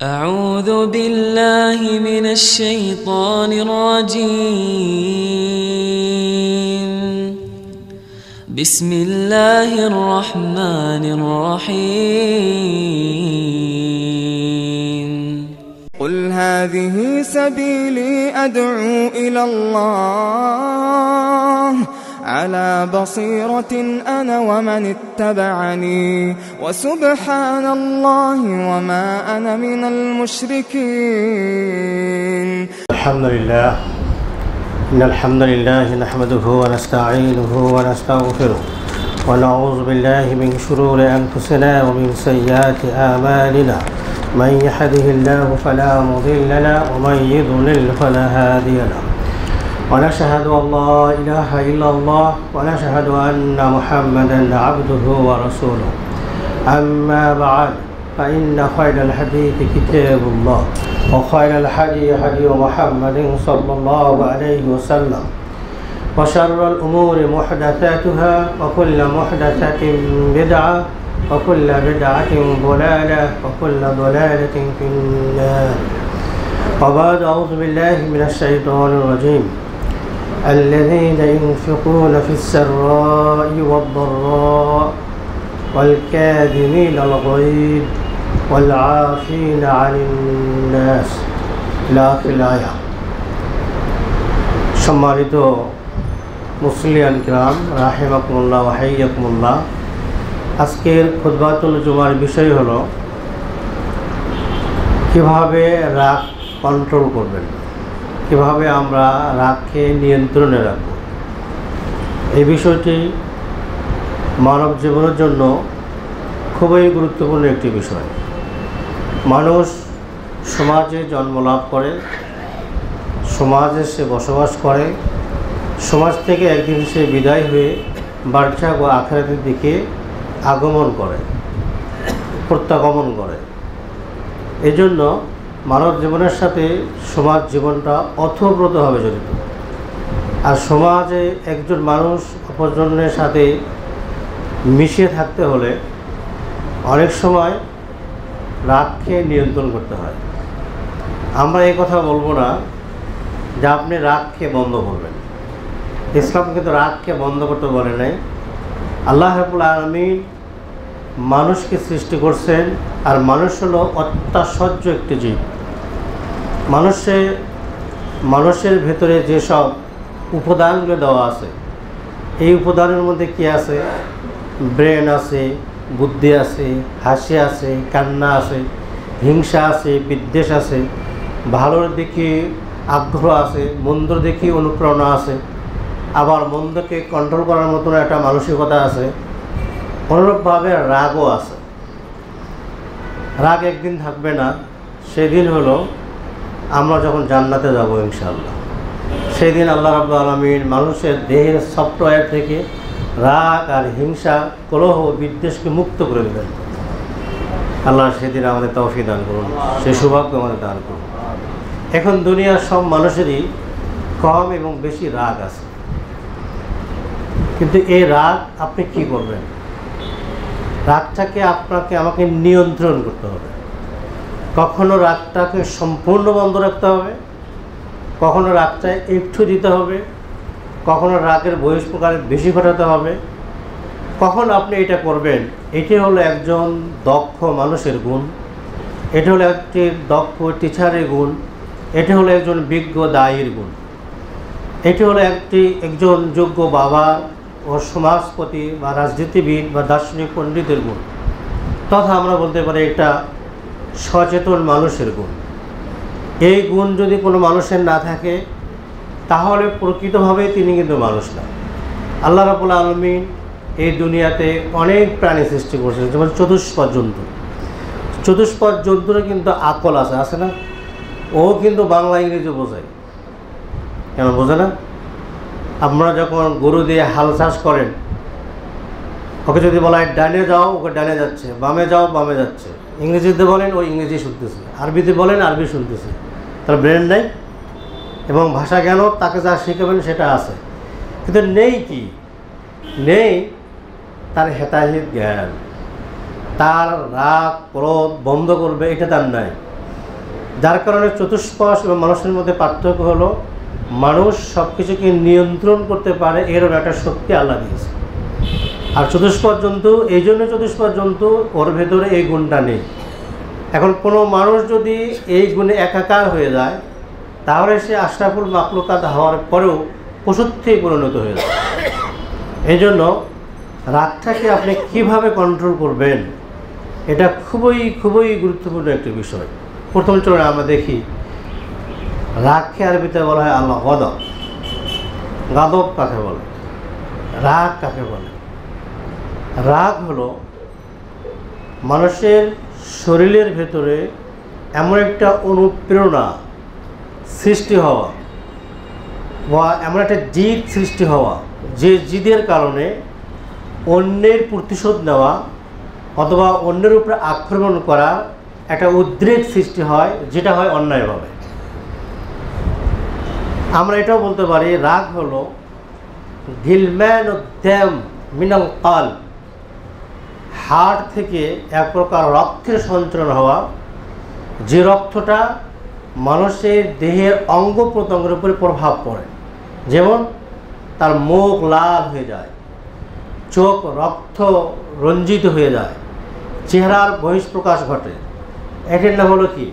أعوذ بالله من الشيطان الرجيم. بسم الله الرحمن الرحيم. قل هذه سبيلي أدعو إلى الله على بصيرة أنا ومن اتبعني وسبحان الله وما أنا من المشركين. الحمد لله إن الحمد لله نحمده ونستعينه ونستغفره ونعوذ بالله من شرور أنفسنا ومن سيئات أعمالنا من يهده الله فلا مضل له ومن يضلل فلا هادي له ونشهد أن لا إله إلا الله ونشهد أن محمدا عبده ورسوله. أما بعد فإن خير الحديث كتاب الله وخير الهدي هدي محمد صلى الله عليه وسلم وشر الأمور محدثاتها وكل محدثة بدعة وكل بدعة ضلالة وكل ضلالة في النار. وبعد أعوذ بالله من الشيطان الرجيم. الذين ينفقون في السراء والضراء والكاظمين الغيظ والعافين عن الناس إلى آخر الآية. সম্মানিত মুসলিয়ান কিরাম রাহিমাকুমুল্লাহ ওয়া হাইয়াকুমুল্লাহ, আজকের খুতবাতুল জুমার বিষয় হলো কিভাবে রাগ কন্ট্রোল করবেন, কিভাবে আমরা রাগকে নিয়ন্ত্রণে রাখব। এই বিষয়টি মানব জীবনের জন্য খুবই গুরুত্বপূর্ণ একটি বিষয়। মানুষ সমাজে জন্মলাভ করে, সমাজে সে বসবাস করে, সমাজ থেকে একদিন সে বিদায় হয়ে বারজাখ ও আখিরাতের দিকে আগমন করে, প্রত্যাগমন করে। এজন্য মানব জীবনের সাথে সমাজ জীবনটা ওতপ্রোতভাবে জড়িত। আর সমাজে একজন মানুষ অপরজনের সাথে মিশে থাকতে হলে অনেক সময় রাগকে নিয়ন্ত্রণ করতে হয়। আমরা এই কথা বলবো না যে আপনি রাগকে বন্ধ করবেন। ইসলাম কিন্তু রাগকে বন্ধ করতে বলে নাই। আল্লাহ রাব্বুল আলামিন মানুষকে সৃষ্টি করছেন, আর মানুষ হলো অত্যাশ্চর্য একটি জীব। মানুষের ভেতরে যেসব উপাদানগুলো দেওয়া আছে, এই উপাদানের মধ্যে কি আছে? ব্রেন আছে, বুদ্ধি আছে, হাসি আছে, কান্না আছে, হিংসা আছে, বিদ্বেষ আছে, ভালোর দিকে আগ্রহ আছে, মন্দর দিকে অনুপ্রেরণা আছে, আবার মন্দকে কন্ট্রোল করার মতন একটা মানসিকতা আছে। অনুরূপভাবে রাগও আছে। রাগ একদিন থাকবে না, সেদিন হলো আমরা যখন জান্নাতে যাব ইনশাআল্লাহ। সেদিন আল্লাহ রাব্বুল আলামিন মানুষের দেহের সফটওয়্যার থেকে রাগ আর হিংসা, কলহ, বিদ্বেষকে মুক্ত করে দেবেন। আল্লাহ সেদিন আমাদের তৌফিক দান করুন, সেই সৌভাগ্য আমাদের দান করুন। এখন দুনিয়ার সব মানুষেরই কম এবং বেশি রাগ আছে, কিন্তু এই রাগ আপনি কি করবেন? রাগটাকে আমাকে নিয়ন্ত্রণ করতে হবে। কখনো রাগটাকে সম্পূর্ণ বন্ধ রাখতে হবে, কখনো রাগটা একটু দিতে হবে, কখনো রাগের বহিঃপ্রকাশ বেশি ঘটাতে হবে। কখন আপনি এটা করবেন? এটি হলো একজন দক্ষ মানুষের গুণ, এটি হলো একটি দক্ষ টিচারের গুণ, এটি হলো একজন বিজ্ঞ দায়ীর গুণ, এটি হলো একজন যোগ্য বাবা ও সমাজপতি বা রাজনীতিবিদ বা দার্শনিক পণ্ডিতের গুণ, তথা আমরা বলতে পারি এটা সচেতন মানুষের গুণ। এই গুণ যদি কোনো মানুষের না থাকে তাহলে প্রকৃতভাবে তিনি কিন্তু মানুষ না। আল্লাহ রাব্বুল আলামিন এই দুনিয়াতে অনেক প্রাণী সৃষ্টি করেছেন, যেমন চতুষ্পদ জন্তু। চতুষ্পদ জন্তুর কিন্তু আকল আছে না? ও কিন্তু বাংলা ইংরেজি বোঝায়, কেন বোঝে না? আপনারা যখন গরু দিয়ে হাল চাষ করেন, ওকে যদি বলা হয় ডানে যাও, ওকে ডানে যাচ্ছে, বামে যাও, বামে যাচ্ছে। ইংরেজিতে বলেন, ও ইংরেজি শুনতেছে, আরবিতে বলেন, আরবি শুনতেছে। তার ব্রেন নেই এবং ভাষা জ্ঞান তাকে যা শিখাবেন সেটা আছে, কিন্তু নেই তার হেতাহিত জ্ঞান। তার রাগ ক্রোধ বন্ধ করবে এটা তার নাই। যার কারণে চতুষ্পশ এবং মানুষের মধ্যে পার্থক্য হলো মানুষ সব কিছুকে নিয়ন্ত্রণ করতে পারে, এরও একটা শক্তি আল্লাহ দিয়েছে। আর চতুষ্পদ জন্তু এই জন্য চতুষ্পদ জন্তু, ওর ভেতরে এই গুণটা নেই। এখন কোনো মানুষ যদি এই গুণে একাকার হয়ে যায় তাহলে সে আশরাফুল মাখলুকাত হওয়ার পরেও পশুত্বে পরিণত হয়ে যায়। এই জন্য রাগটাকে আপনি কিভাবে কন্ট্রোল করবেন, এটা খুবই খুবই গুরুত্বপূর্ণ একটি বিষয়। প্রথম চলুন আমরা দেখি রাগকে আরবিতে বলা হয় আল্লাহ গদব। গাদব কাকে বলে, রাগ কাকে বলে? রাগ হলো মানুষের শরীরের ভেতরে এমন একটা অনুপ্রেরণা সৃষ্টি হওয়া বা এমন একটা জিদ সৃষ্টি হওয়া, যে জিদের কারণে অন্যের প্রতিশোধ নেওয়া অথবা অন্যের উপরে আক্রমণ করা একটা উদ্রেক সৃষ্টি হয়, যেটা হয় অন্যায়ভাবে। আমরা এটাও বলতে পারি রাগ হলো গিলম্যান উদ্যাম মিনাল কাল, হাড় থেকে এক প্রকার রক্তের সঞ্চালন হওয়া, যে রক্তটা মানুষের দেহের অঙ্গ প্রত্যঙ্গের উপরে প্রভাব পড়ে। যেমন তার মুখ লাল হয়ে যায়, চোখ রক্ত রঞ্জিত হয়ে যায়, চেহারার বহিষ্প্রকাশ ঘটে। এটার নাম হলো কি?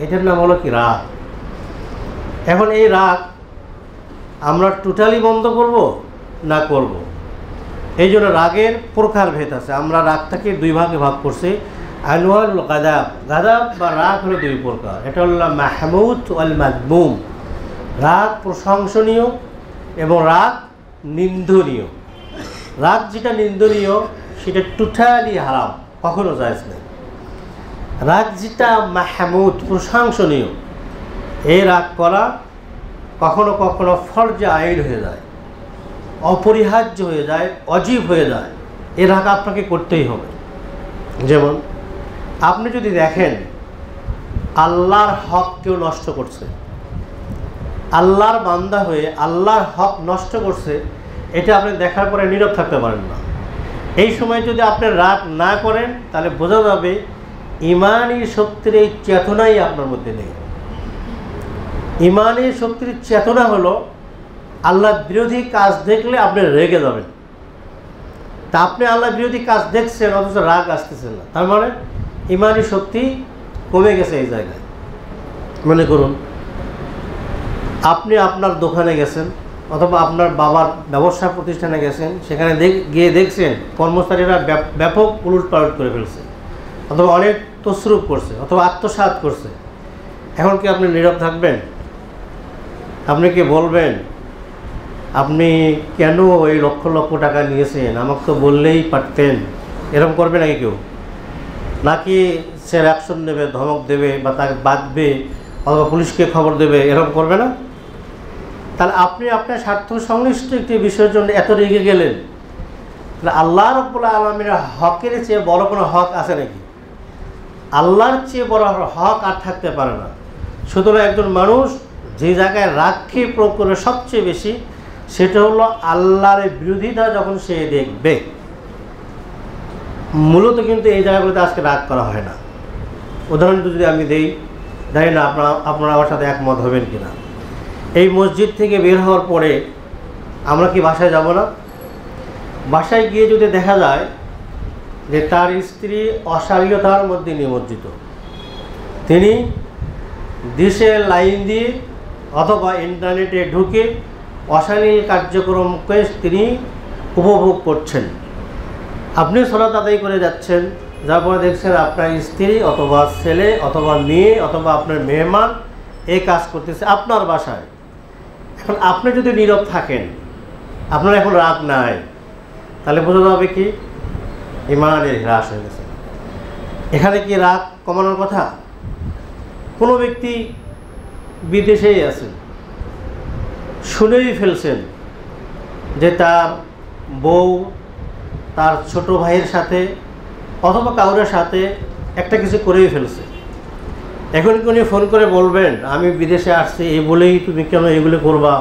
এটার নাম হলো কি? রাগ। এখন এই রাগ আমরা টোটালি বন্ধ করব না করব? এই জন্য রাগের প্রকারভেদ আছে। আমরা রাগটাকে দুই ভাগে ভাগ করছি। আনওয়াল গাদাব, গাদাব বা রাগ হলো দুই প্রকার। এটা হলো মাহমুদ ওয়াল মাযমুম, রাগ প্রশংসনীয় এবং রাগ নিন্দনীয়। রাগ যেটা নিন্দনীয় সেটা টোটালি হারাম, কখনো জায়েজ নেই। রাগ যেটা মাহমুদ প্রশংসনীয়, এই রাগ করা কখনো কখনো ফরজে আইন হয়ে যায়, অপরিহার্য হয়ে যায়, অজীব হয়ে যায়। এ রাগ আপনাকে করতেই হবে। যেমন আপনি যদি দেখেন আল্লাহর হক কেউ নষ্ট করছে, আল্লাহর বান্দা হয়ে আল্লাহর হক নষ্ট করছে, এটা আপনি দেখার পরে নীরব থাকতে পারেন না। এই সময় যদি আপনি রাগ না করেন তাহলে বোঝা যাবে ইমানি শক্তির এই চেতনাই আপনার মধ্যে নেই। ইমানি শক্তির চেতনা হলো আল্লাহ বিরোধী কাজ দেখলে আপনি রেগে যাবেন। তা আপনি আল্লাহ বিরোধী কাজ দেখছেন অথচ রাগ আসতেছেন না, তার মানে ইমানি শক্তি কমে গেছে এই জায়গায়। মনে করুন আপনি আপনার দোকানে গেছেন অথবা আপনার বাবার ব্যবসা প্রতিষ্ঠানে গেছেন, সেখানে গিয়ে দেখছেন কর্মচারীরা ব্যাপক উলটপালট করে ফেলছে অথবা অনেক তসরুপ করছে অথবা আত্মসাৎ করছে। এখন কি আপনি নীরব থাকবেন? আপনি কি বলবেন আপনি কেন এই লক্ষ লক্ষ টাকা নিয়েছেন, আমাকে তো বললেই পারতেন? এরকম করবে নাকি কেউ? নাকি সে অ্যাকশন নেবে, ধমক দেবে বা তাকে বাঁধবে অথবা পুলিশকে খবর দেবে? এরকম করবে না? তাহলে আপনি আপনার স্বার্থ সংশ্লিষ্ট একটি বিষয়ের জন্য এত রেগে গেলেন, তাহলে আল্লাহ রাব্বুল আলামিনের হকের চেয়ে বড় কোনো হক আছে নাকি? আল্লাহর চেয়ে বড় হক আর থাকতে পারে না। সুতরাং একজন মানুষ যে জায়গায় রাগকে প্রয়োগ করে সবচেয়ে বেশি, সেটা হলো আল্লাহর বিরোধিতা যখন সে দেখবে। মূলত কিন্তু এই জায়গাগুলোতে আজকে রাগ করা হয় না। উদাহরণ যদি আমি দেই, জানি না আপনারা আমার সাথে একমত হবেন কিনা। এই মসজিদ থেকে বের হওয়ার পরে আমরা কি বাসায় যাব না? বাসায় গিয়ে যদি দেখা যায় যে তার স্ত্রী অশালীনতার মধ্যে নিমজ্জিত, তিনি ডিশের লাইন দিয়ে অথবা ইন্টারনেটে ঢুকে অশালীন কার্যক্রমকে তিনি উপভোগ করছেন, আপনি সালাত আদায় করে যাচ্ছেন, যার পরে দেখছেন আপনার স্ত্রী অথবা ছেলে অথবা মেয়ে অথবা আপনার মেহমান এই কাজ করতেছে আপনার বাসায়। এখন আপনি যদি নীরব থাকেন, আপনার এখন রাগ নাই, তাহলে বোঝা যাবে কি ইমানের হ্রাস হয়ে গেছে। এখানে কি রাগ কমানোর কথা? কোনো ব্যক্তি বিদেশেই আছেন, শুনেই ফেলছেন যে তার বউ তার ছোট ভাইয়ের সাথে অথবা কাউরের সাথে একটা কিছু করেই ফেলছে। এখন কি উনি ফোন করে বলবেন আমি বিদেশে আসছি এই বলেই তুমি কেন এগুলো করবা,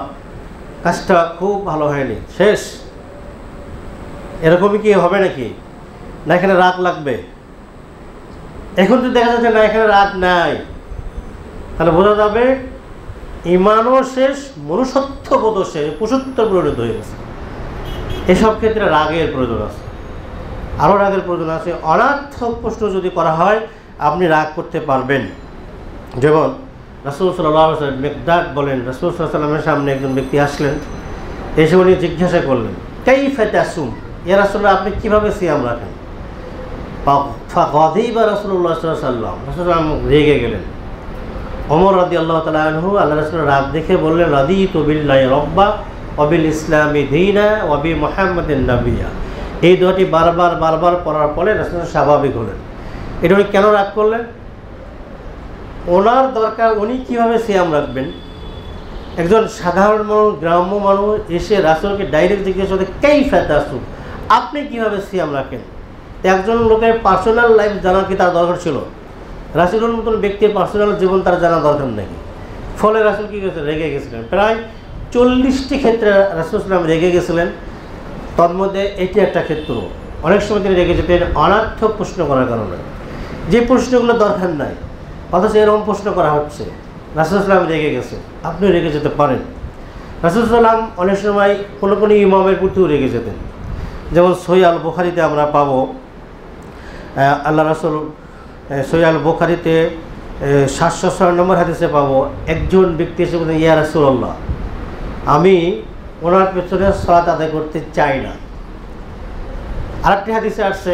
কাজটা খুব ভালো হয়নি, শেষ? এরকমই কি হবে নাকি? না এখানে রাগ লাগবে? এখন যদি দেখা যাচ্ছে না এখানে রাগ নাই, তাহলে বোঝা যাবে ইমানও শেষ, মনুষ্যত্ববোধও শেষ, পশুত্ব পরিণত হয়ে গেছে। এসব ক্ষেত্রে রাগের প্রয়োজন আছে, আরও রাগের প্রয়োজন আছে। অনার্থক প্রশ্ন যদি করা হয় আপনি রাগ করতে পারবেন। যেমন রাসূল সাল্লাল্লাহু আলাইহি ওয়াসাল্লাম মিকদাদ বলেন, রাসূল সাল্লাল্লাহু আলাইহি ওয়াসাল্লামের সামনে একজন ব্যক্তি আসলেন, এসে উনি জিজ্ঞাসা করলেন, কাইফা তাসুম, ইয়া রাসূলুল্লাহ আপনি কীভাবে সিয়াম রাখেন? ফাগাদিবা রাসূলুল্লাহ সাল্লাল্লাহু আলাইহি ওয়াসাল্লাম, রাসূলুল্লাহ রেগে গেলেন। ওমর রাদিয়াল্লাহু তাআলা আনহু আল্লাহ রাসূলের রাগ দেখে বললেন, রাদিতু বিল্লাহি রাব্বা ওয়া বিল ইসলামি দীনা ওয়া বি মুহাম্মাদিন নাবিয়্যা। এই দুটি বারবার পড়ার পরে রাসূল স্বাভাবিক হলেন। এটা উনি কেন রাগ করলেন? ওনার দরকার উনি কীভাবে সিয়াম রাখবেন। একজন সাধারণ মানুষ, গ্রাম্য মানুষ এসে রাসূলকে ডাইরেক্ট জিজ্ঞেস করতে, কাইফা তাসুম, আপনি কীভাবে সিয়াম রাখেন? একজন লোকের পার্সোনাল লাইফ জানা কি তার দরকার ছিল? রাসূলের মতন ব্যক্তির পার্সোনাল জীবন তার জানা দরকার নেই। ফলে রাসূল কী করেছেন? রেগে গেছিলেন। প্রায় 40টি ক্ষেত্রে রাসূল সাল্লাল্লাহু রেগে গেছিলেন, তন্মধ্যে এটি একটা ক্ষেত্র। অনেক সময় তিনি রেগে যেতেন অনার্থক প্রশ্ন করার কারণে, যে প্রশ্নগুলো দরকার নাই অথচ এরকম প্রশ্ন করা হচ্ছে। রাসূল সাল্লাল্লাহু রেগে গেছে, আপনি রেগে যেতে পারেন। রাসূল সাল্লাল্লাহু অনেক সময় কোনো ইমামের প্রতিও রেগে যেতেন। যেমন সহিহ আল বুখারীতে আমরা পাবো, আল্লাহ রাসূল সহিহ আল বুখারীতে 706 নম্বর হাদিসে পাবো, একজন ব্যক্তি এসে বলেন, ইয়া রাসূলুল্লাহ আমি ওনার পেছনে সালাত আদায় করতে চাই না। আরেকটি হাদিসে আসছে,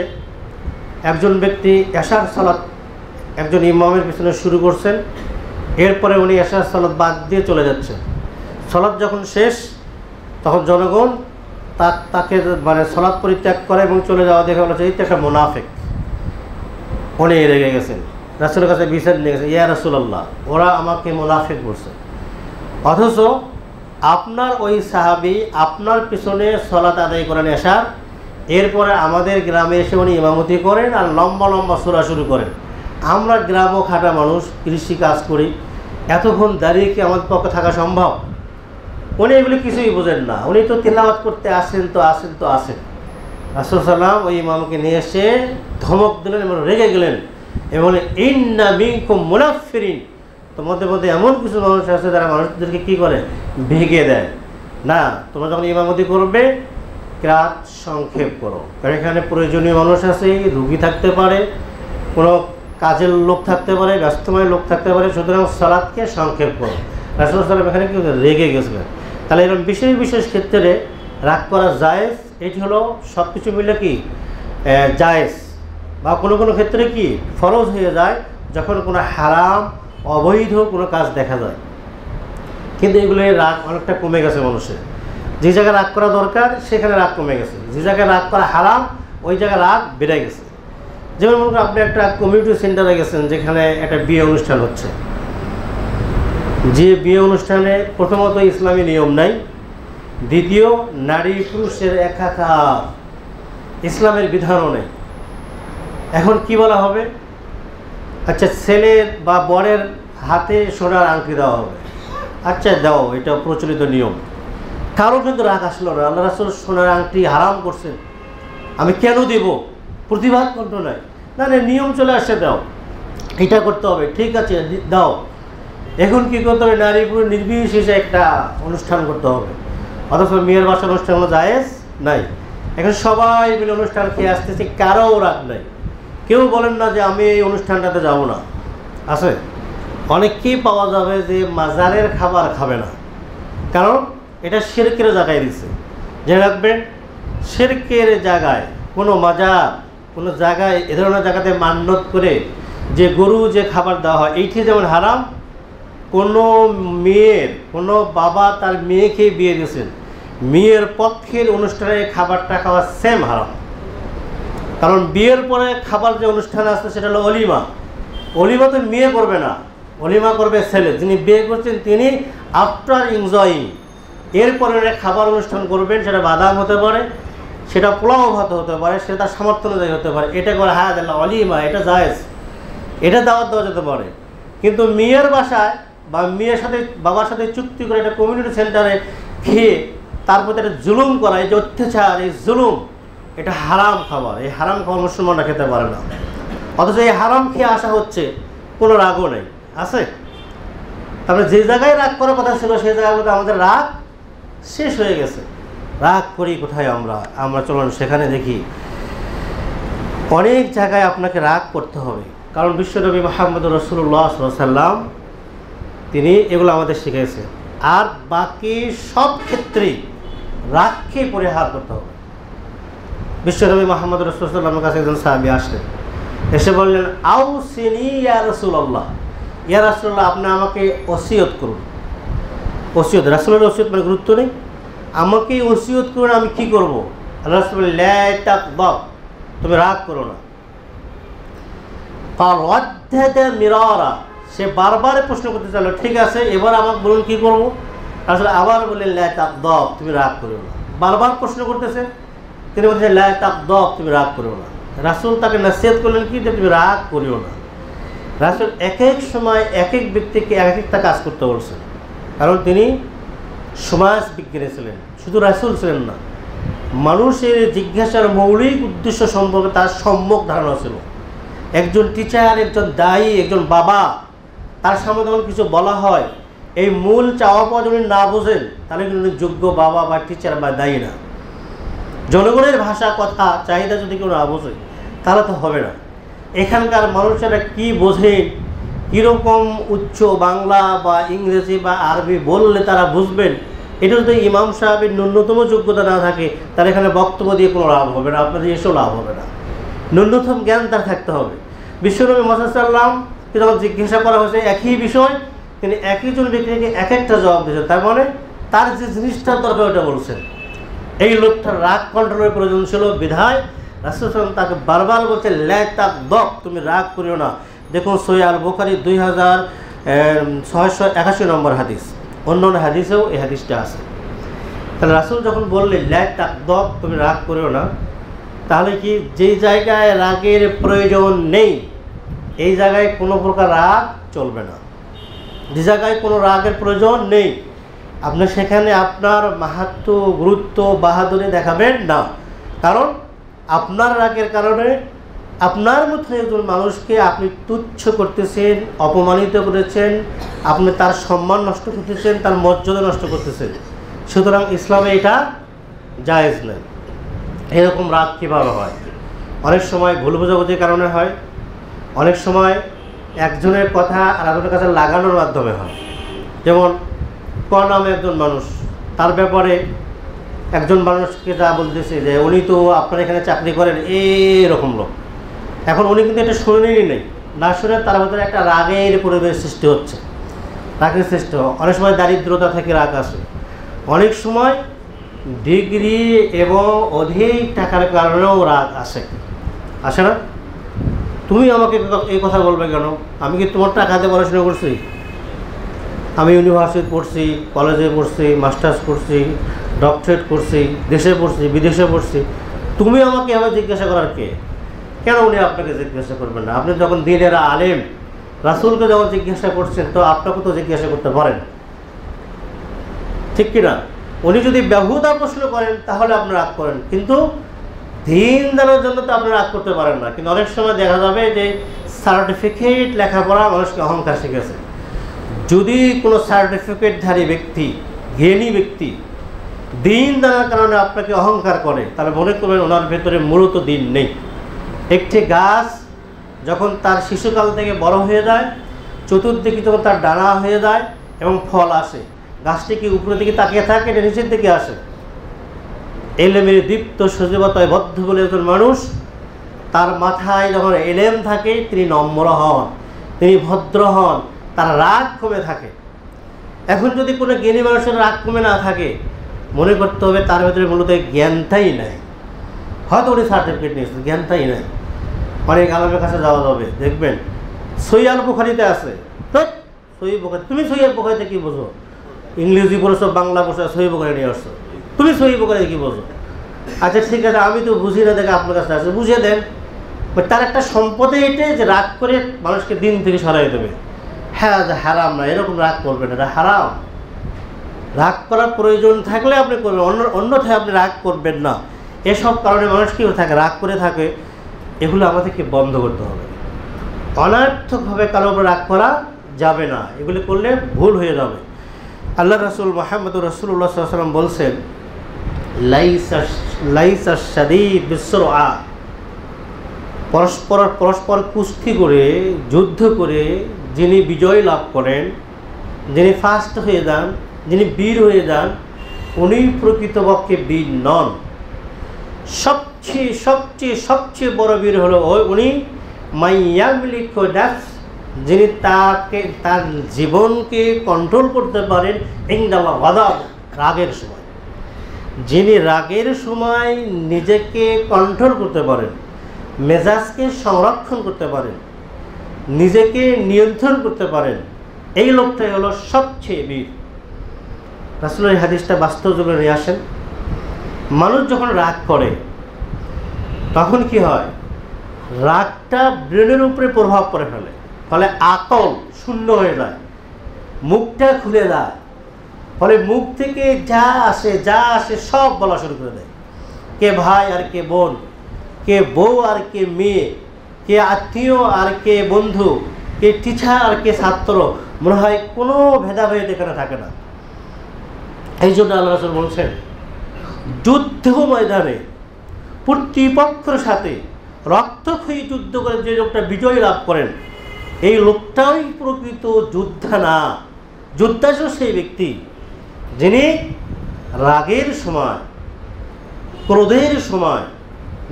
একজন ব্যক্তি এশার সালাত একজন ইমামের পেছনে শুরু করছেন, এরপরে উনি এশার সালাত বাদ দিয়ে চলে যাচ্ছেন। সালাত যখন শেষ তখন জনগণ তাকে মানে সালাত পরিত্যাগ করে এবং চলে যাওয়া দেখে বলেছে এই তো একটা মুনাফিক। উনি রেগে গেছেন, রাসূলের কাছে বিচার নিয়ে গেছেন, ইয়া রাসূলুল্লাহ ওরা আমাকে মুনাফিক বলছে। অথচ আপনার ওই সাহাবী আপনার পিছনে সালাত আদায় করেন এশার, এরপরে আমাদের গ্রামে এসে উনি ইমামতি করেন আর লম্বা সূরা শুরু করেন। আমরা গ্রামও খাটা মানুষ, কৃষি কাজ করি, এতক্ষণ দাঁড়িয়ে কি আমাদের পক্ষে থাকা সম্ভব? উনি এগুলি কিছুই বোঝেন না, উনি তো তিলাওয়াত করতে আসেন। রাসূল সাল্লাল্লাহু ওই ইমামকে নিয়ে এসে ধমক দিলেন এবং রেগে গেলেন এবং বলে, ইন্না মিনকুম মুনাফফিরিন, তোমাদের মধ্যে এমন কিছু মানুষ আছে যারা মানুষদেরকে কী করে? ভেঙে দেয়। না, তোমরা যখন ইমামতি করবে কিরাত সংক্ষেপ করো, কারণ এখানে প্রয়োজনীয় মানুষ আছে, রুগী থাকতে পারে, কোনো কাজের লোক থাকতে পারে, ব্যস্তময় লোক থাকতে পারে, সুতরাং সালাতকে সংক্ষেপ করো। রাসূল সাল্লাল্লাহু আলাইহি ওয়াসাল্লাম এখানে কি রেগে গেছিলেন। তাহলে এরকম বিশেষ ক্ষেত্রে রাগ করা জায়েজ। এটি হলো সব কিছু মিলে কি জায়েজ, বা কোনো ক্ষেত্রে কি ফরজ হয়ে যায় যখন কোনো হারাম অবৈধ কোনো কাজ দেখা যায়। কিন্তু এগুলো রাগ অনেকটা কমে গেছে মানুষের। যে জায়গায় রাগ করা দরকার সেখানে রাগ কমে গেছে, যে জায়গায় রাগ করা হারাম ওই জায়গায় রাগ বেড়ে গেছে। যেমন মনে করেন আপনি একটা কমিউনিটি সেন্টারে গেছেন যেখানে একটা বিয়ে অনুষ্ঠান হচ্ছে, যে বিয়ে অনুষ্ঠানে প্রথমত ইসলামী নিয়ম নাই, দ্বিতীয় নারী পুরুষের একাকার, ইসলামের বিধানও নেই। এখন কি বলা হবে? আচ্ছা ছেলের বা বরের হাতে সোনার আংটি দেওয়া হবে, আচ্ছা দাও, এটা প্রচলিত নিয়ম। কারো কিন্তু রাগ আসলো না, আল্লাহ রাসূল সোনার আংটি হারাম করছেন, আমি কেন দেব? প্রতিবাদ করতো নাই, না নিয়ম চলে আসছে, দাও, এটা করতে হবে, ঠিক আছে দাও। এখন কি করতে হবে? নারী পুরুষ নির্বিশেষে একটা অনুষ্ঠান করতে হবে, অথচ মেয়ের বাসার অনুষ্ঠান জায়েজ নাই। এখন সবাই মিলে অনুষ্ঠান খেয়ে আসতেছে, কারো রাগ নাই, কেউ বলেন না যে আমি এই অনুষ্ঠানটাতে যাব না। আছে অনেককেই পাওয়া যাবে যে মাজারের খাবার খাবে না, কারণ এটা শিরকের জায়গায় দিচ্ছে। জেনে রাখবেন, শিরকের জায়গায় কোনো মাজার, কোনো জায়গায় এ ধরনের জায়গাতে মান্যত করে যে গরু যে খাবার দেওয়া হয় এইটি যেমন হারাম, কোনো মেয়ের কোনো বাবা তার মেয়েকে বিয়ে দিয়েছেন, মেয়ের পক্ষের অনুষ্ঠানে খাবারটা খাওয়া সেম হারাম। কারণ বিয়ের পরে খাবার যে অনুষ্ঠান আসছে সেটা হলো অলিমা। অলিমা তো মেয়ে করবে না, অলিমা করবে ছেলে, যিনি বিয়ে করছেন তিনি আফটার এনজয়িং এরপরে খাবার অনুষ্ঠান করবেন। সেটা বাদাম হতে পারে, সেটা পোলাও ভাত হতে পারে, সেটা তার সামর্থ্য অনুযায়ী হতে পারে। এটা করে হ্যাঁ অলিমা, এটা জায়েজ, এটা দাওয়াত দেওয়া যেতে পারে। কিন্তু মেয়ের বাসায় বা মেয়ের সাথে বাবার সাথে চুক্তি করে একটা কমিউনিটি সেন্টারে খেয়ে তারপর একটা জুলুম করা, এই যে অত্যাচার, এই জুলুম, এটা হারাম খাবার। এই হারাম খাবার মুসলমানরা খেতে পারে না, অথচ এই হারাম খেয়ে আসা হচ্ছে, কোনো রাগও নেই। আছে তারপরে যে জায়গায় রাগ করার কথা ছিল সেই জায়গাগুলোতে আমাদের রাগ শেষ হয়ে গেছে। রাগ করি কোথায় আমরা চলুন সেখানে দেখি। অনেক জায়গায় আপনাকে রাগ করতে হবে, কারণ বিশ্বনবী মুহাম্মদ রাসূলুল্লাহ সাল্লাল্লাহু আলাইহি ওয়াসাল্লাম তিনি এগুলো আমাদের শিখিয়েছেন। আর বাকি সব ক্ষেত্রেই রাগকে পরিহার করতে হবে। বিশ্বনবী মুহাম্মদ রাসূলুল্লাহ সাল্লাল্লাহু আলাইহি ওয়াসাল্লামের কাছে একজন সাহাবী আসলেন, এসে বললেন, আউসিনি ইয়া রাসূলুল্লাহ, ইয়া রাসূলুল্লাহ আপনি আমাকে ওসিয়ত করুন। ওসিয়ত, রাসূলের ওসিয়ত মানে গুরুত্ব নেই, আমাকে ওসিয়ত করুন আমি কি করব? আল্লাহ রাসূল বললেন, লা তাগদাব, তুমি রাগ করো না। ফারাদ্দাদা মিরারা, সে বারবার প্রশ্ন করতে চাইল, ঠিক আছে এবার আমাকে বলুন কি করব? আসলে আবার বললেন, লা তাগদাব, তুমি রাগ করো না। বারবার প্রশ্ন করতেছে, তিনি বলছেন, লা তাগদাব, তুমি রাগ করো না। রাসূল তাকে নসিহত করলেন কি, যে তুমি রাগ করিও না। রাসূল এক এক সময় এক এক ব্যক্তিকে এক একটা কাজ করতে বলছেন, কারণ তিনি সমাজ বিজ্ঞানী ছিলেন, শুধু রাসূল ছিলেন না, মানুষের জিজ্ঞাসার মৌলিক উদ্দেশ্য সম্পর্কে তার সম্যক ধারণা ছিল। একজন টিচার, একজন দায়ী, একজন বাবা, তার সামনে যখন কিছু বলা হয়, এই মূল চাওয়া পাওয়া যদি না বোঝেন তাহলে কিন্তু যোগ্য বাবা বা টিচার বা দায়ী না। জনগণের ভাষা কথা চাহিদা যদি কেউ না বোঝে তাহলে তো হবে না। এখানকার মানুষেরা কি বোঝেন, কীরকম উচ্চ বাংলা বা ইংরেজি বা আরবি বললে তারা বুঝবেন, এটা যদি ইমাম সাহেবের ন্যূনতম যোগ্যতা না থাকে তাহলে এখানে বক্তব্য দিয়ে কোনো লাভ হবে না, আপনাদের এসেও লাভ হবে না। ন্যূনতম জ্ঞান তার থাকতে হবে। বিশ্বনবী মুহাম্মদ সাল্লাল্লাহু আলাইহি ওয়াসাল্লামকে যখন জিজ্ঞাসা করা হয়েছে একই বিষয়, তিনি একইজন ব্যক্তিকে এক একটা জবাব দিয়েছেন। তার মানে তার যে জিনিসটার দরকার ওটা বলছেন। এই লোকটার রাগ কন্ট্রোলের প্রয়োজন ছিল, বিধায় রাসূল সাল্লাল্লাহু আলাইহি ওয়াসাল্লাম তাকে বারবার বলছেন, লা তাগদাব, তুমি রাগ করিও না। দেখুন সহিহ আল বুখারী 2681 নম্বর হাদিস, অন্য হাদিসেও এই হাদিসটা আছে। তাহলে রাসূল যখন বললেন লা তাগদাব, তুমি রাগ করিও না, তাহলে কি যেই জায়গায় রাগের প্রয়োজন নেই এই জায়গায় কোনো প্রকার রাগ চলবে না। যে জায়গায় কোনো রাগের প্রয়োজন নেই আপনি সেখানে আপনার মাহাত্ম্য, গুরুত্ব, বাহাদুরি দেখাবেন না, কারণ আপনার রাগের কারণে আপনার মতো একজন মানুষকে আপনি তুচ্ছ করতেছেন, অপমানিত করেছেন, আপনি তার সম্মান নষ্ট করতেছেন, তার মর্যাদা নষ্ট করতেছেন। সুতরাং ইসলামে এটা জায়েজ নেই। এরকম রাগ কীভাবে হয়? অনেক সময় ভুল বোঝাবুঝির কারণে হয়, অনেক সময় একজনের কথা আর একজনের কাছে লাগানোর মাধ্যমে হয়। যেমন নামে একজন মানুষ, তার ব্যাপারে একজন মানুষকে যা বলতেছে যে উনি তো আপনার এখানে চাকরি করেন, এরকম লোক। এখন উনি কিন্তু এটা শুনেনি নেই, না শুনে তার ভিতরে একটা রাগের পরিবেশ সৃষ্টি হচ্ছে, রাগের সৃষ্টি হয়। অনেক সময় দারিদ্রতা থেকে রাগ আসে, অনেক সময় ডিগ্রি এবং অধিক টাকার কারণেও রাগ আসে না? তুমি আমাকে এই কথা বলবে কেন? আমি কি তোমার টাকাতে পড়াশোনা করছি? আমি ইউনিভার্সিটি পড়ছি, কলেজে পড়ছি, মাস্টার্স করছি, ডক্টরেট করছি, দেশে পড়ছি, বিদেশে পড়ছি, তুমি আমাকে এভাবে জিজ্ঞাসা করার কে? কেন উনি আপনাকে জিজ্ঞাসা করবেন না? আপনি যখন দ্বীনের আলেম, রাসূলকে যখন জিজ্ঞাসা করছেন তো আপনাকে তো জিজ্ঞাসা করতে পারেন, ঠিক কিনা? উনি যদি বেহুদা প্রশ্ন করেন তাহলে আপনি রাগ করেন, কিন্তু দিন জানার জন্য তো আপনি রাগ করতে পারেন না। কিন্তু অনেক সময় দেখা যাবে যে সার্টিফিকেট লেখাপড়া মানুষকে অহংকার শিখেছে। যদি কোনো সার্টিফিকেটধারী ব্যক্তি, জ্ঞানী ব্যক্তি দিন জানার কারণে আপনাকে অহংকার করে, তাহলে মনে করবেন ওনার ভেতরে মূলত দিন নেই। একটি গাছ যখন তার শিশুকাল থেকে বড় হয়ে যায়, চতুর্দিকে যখন তার ডানা হয়ে যায় এবং ফল আসে, গাছটি কি উপরের দিকে তাকিয়ে থাকে, এটা নিচের দিকে আসে। এলেমের দীপ্ত সজীবতায় বদ্ধ বলে একজন মানুষ, তার মাথায় যখন এলেম থাকে তিনি নম্র হন, তিনি ভদ্র হন, তার রাগ কমে থাকে। এখন যদি কোনো জ্ঞানী মানুষের রাগ কমে না থাকে, মনে করতে হবে তার ভেতরে মূলত জ্ঞানটাই নাই, হয়তো উনি সার্টিফিকেট নিয়েছেন, জ্ঞানটাই নাই। অনেক আলেমের কাছে যাওয়া যাবে, দেখবেন সহিহ আল বুখারীতে আছে, তো সহিহ বুখারী, তুমি সহিহ বুখারীতে কী বোঝো? ইংরেজি পড়েছো, বাংলা পড়ছো, সহিহ বুখারী নিয়ে আসছো, তুমি সহিহ বুখারীতে কী বোঝো? আচ্ছা ঠিক আছে, আমি তো বুঝি না, দেখে আপনার কাছে আসে, বুঝিয়ে দেন। তার একটা সম্পদে এটাই যে রাগ করে মানুষকে দিন থেকে সরাই দেবে। হ্যাঁ, হারাম না, এরকম রাগ করবেন, এটা হারাম। রাগ করার প্রয়োজন থাকলে আপনি করবেন, অন্যথায় আপনি রাগ করবেন না। এসব কারণে মানুষ কী থাকে, রাগ করে থাকে। এগুলো আমাদেরকে বন্ধ করতে হবে। অনার্থকভাবে কারো উপর রাগ করা যাবে না, এগুলি করলে ভুল হয়ে যাবে। আল্লাহ রাসূল মুহাম্মদুর রাসূলুল্লাহ সাল্লাল্লাহু আলাইহি ওয়াসাল্লাম বলছেন, লাইসা শাদীদ বিসরআ, পরস্পর কুস্তি করে যুদ্ধ করে যিনি বিজয় লাভ করেন, যিনি ফার্স্ট হয়ে যান, যিনি বীর হয়ে যান, উনি প্রকৃতপক্ষে বীর নন। সবচেয়ে বড় বীর হলো উনি মাইয়ামলিকু নাফস, যিনি তার জীবনকে কন্ট্রোল করতে পারেন ইনদাল গাদাব, রাগের সময়। যিনি রাগের সময় নিজেকে কন্ট্রোল করতে পারেন, মেজাজকে সংরক্ষণ করতে পারেন, নিজেকে নিয়ন্ত্রণ করতে পারেন, এই লোকটাই হলো সবচেয়ে বীর। রাসূলের এই হাদিসটা বাস্তব যুগে নিয়ে আসেন। মানুষ যখন রাগ করে তখন কি হয়, রাগটা ব্রেনের উপরে প্রভাব পড়ে ফেলে, ফলে আকল শূন্য হয়ে যায়, মুখটা খুলে যায়, ফলে মুখ থেকে যা আসে সব বলা শুরু করে দেয়। কে ভাই আর কে বোন, কে বউ আর কে মেয়ে, কে আত্মীয় আর কে বন্ধু, কে টিচার আর কে ছাত্র, মনে হয় কোনো ভেদাভেদ এখানে থাকে না। এই জন্য আল্লাহ রাসূল বলছেন, যুদ্ধ ময়দানে প্রতিপক্ষের সাথে রক্তক্ষয়ী যুদ্ধ করে যে লোকটা বিজয় লাভ করেন, এই লোকটাই প্রকৃত যোদ্ধা না। যোদ্ধা সেই ব্যক্তি যিনি রাগের সময়, ক্রোধের সময়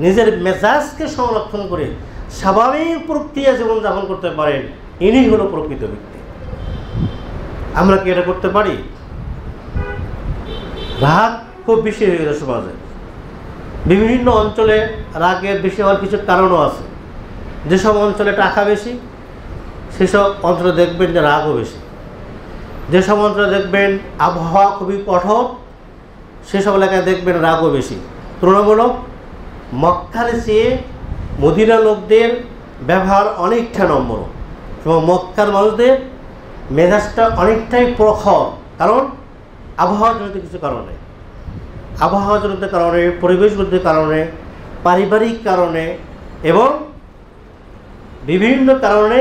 নিজের মেজাজকে সংরক্ষণ করে স্বাভাবিক প্রক্রিয়া জীবনযাপন করতে পারেন, ইনি হলো প্রকৃত ব্যক্তি। আমরা কি এটা করতে পারি? রাগ খুব বেশি হয়ে গেছে সমাজে। বিভিন্ন অঞ্চলে রাগের বেশি হওয়ার কিছু কারণও আছে। যেসব অঞ্চলে টাকা বেশি সেসব অঞ্চলে দেখবেন যে রাগও বেশি। যেসব অঞ্চলে দেখবেন আবহাওয়া খুবই কঠোর সেসব এলাকায় দেখবেন রাগও বেশি। তুলনামূলক মক্কার চেয়ে মদিনা লোকদের ব্যবহার অনেকটা নম্র এবং মক্কার মানুষদের মেজাজটা অনেকটাই প্রখর, কারণ আবহাওয়াজনিত কিছু কারণে, আবহাওয়াজনিত কারণে, পরিবেশগত কারণে, পারিবারিক কারণে এবং বিভিন্ন কারণে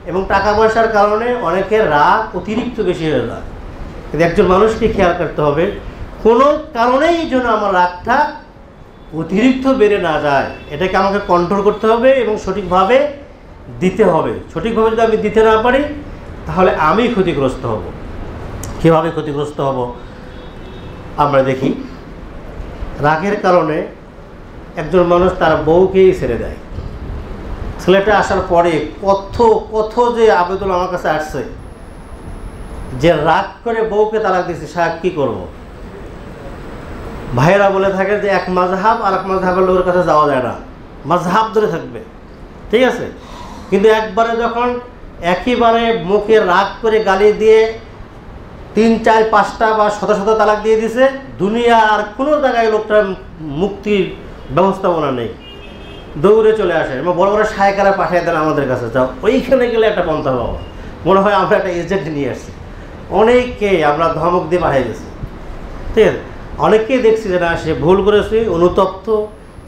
এবং টাকা পয়সার কারণে অনেকের রাগ অতিরিক্ত বেশি হয়ে যায়। কিন্তু একজন মানুষকে খেয়াল করতে হবে কোনো কারণেই যেন আমার রাগটা অতিরিক্ত বেড়ে না যায়, এটাকে আমাকে কন্ট্রোল করতে হবে এবং সঠিকভাবে দিতে হবে। সঠিকভাবে যদি আমি দিতে না পারি তাহলে আমি ক্ষতিগ্রস্ত হব। কীভাবে ক্ষতিগ্রস্ত হব আমরা দেখি। রাগের কারণে একজন মানুষ তার বউকেই ছেড়ে দেয়। ছেলেটা আসার পরে কত যে আবেদন আমার কাছে আসছে যে রাগ করে বউকে তালাক দিয়েছে, সাহেব কী করবো? ভাইয়েরা বলে থাকে যে এক মাযহাব আর এক মাযহাবের লোকের কাছে যাওয়া যায় না, মাযহাব ধরে থাকবে, ঠিক আছে। কিন্তু একবারে যখন একেবারে মুখে রাগ করে গালি দিয়ে 3, 4, 5টা বা শত তালাক দিয়ে দিছে, দুনিয়া আর কোনো জায়গায় লোকটার মুক্তির ব্যবস্থাপনা নেই, দৌড়ে চলে আসে এবং বড় বড় শায়েখারা পাঠিয়ে দেন আমাদের কাছে, যাও ওইখানে গেলে একটা পন্থা পাবো, মনে হয় আমরা একটা এজেন্ট নিয়ে আসছি। অনেককে আমরা ধমক দিয়ে পাঠিয়ে গেছি, ঠিক আছে। অনেককেই দেখছি যে না সে ভুল করেছে, অনুতপ্ত,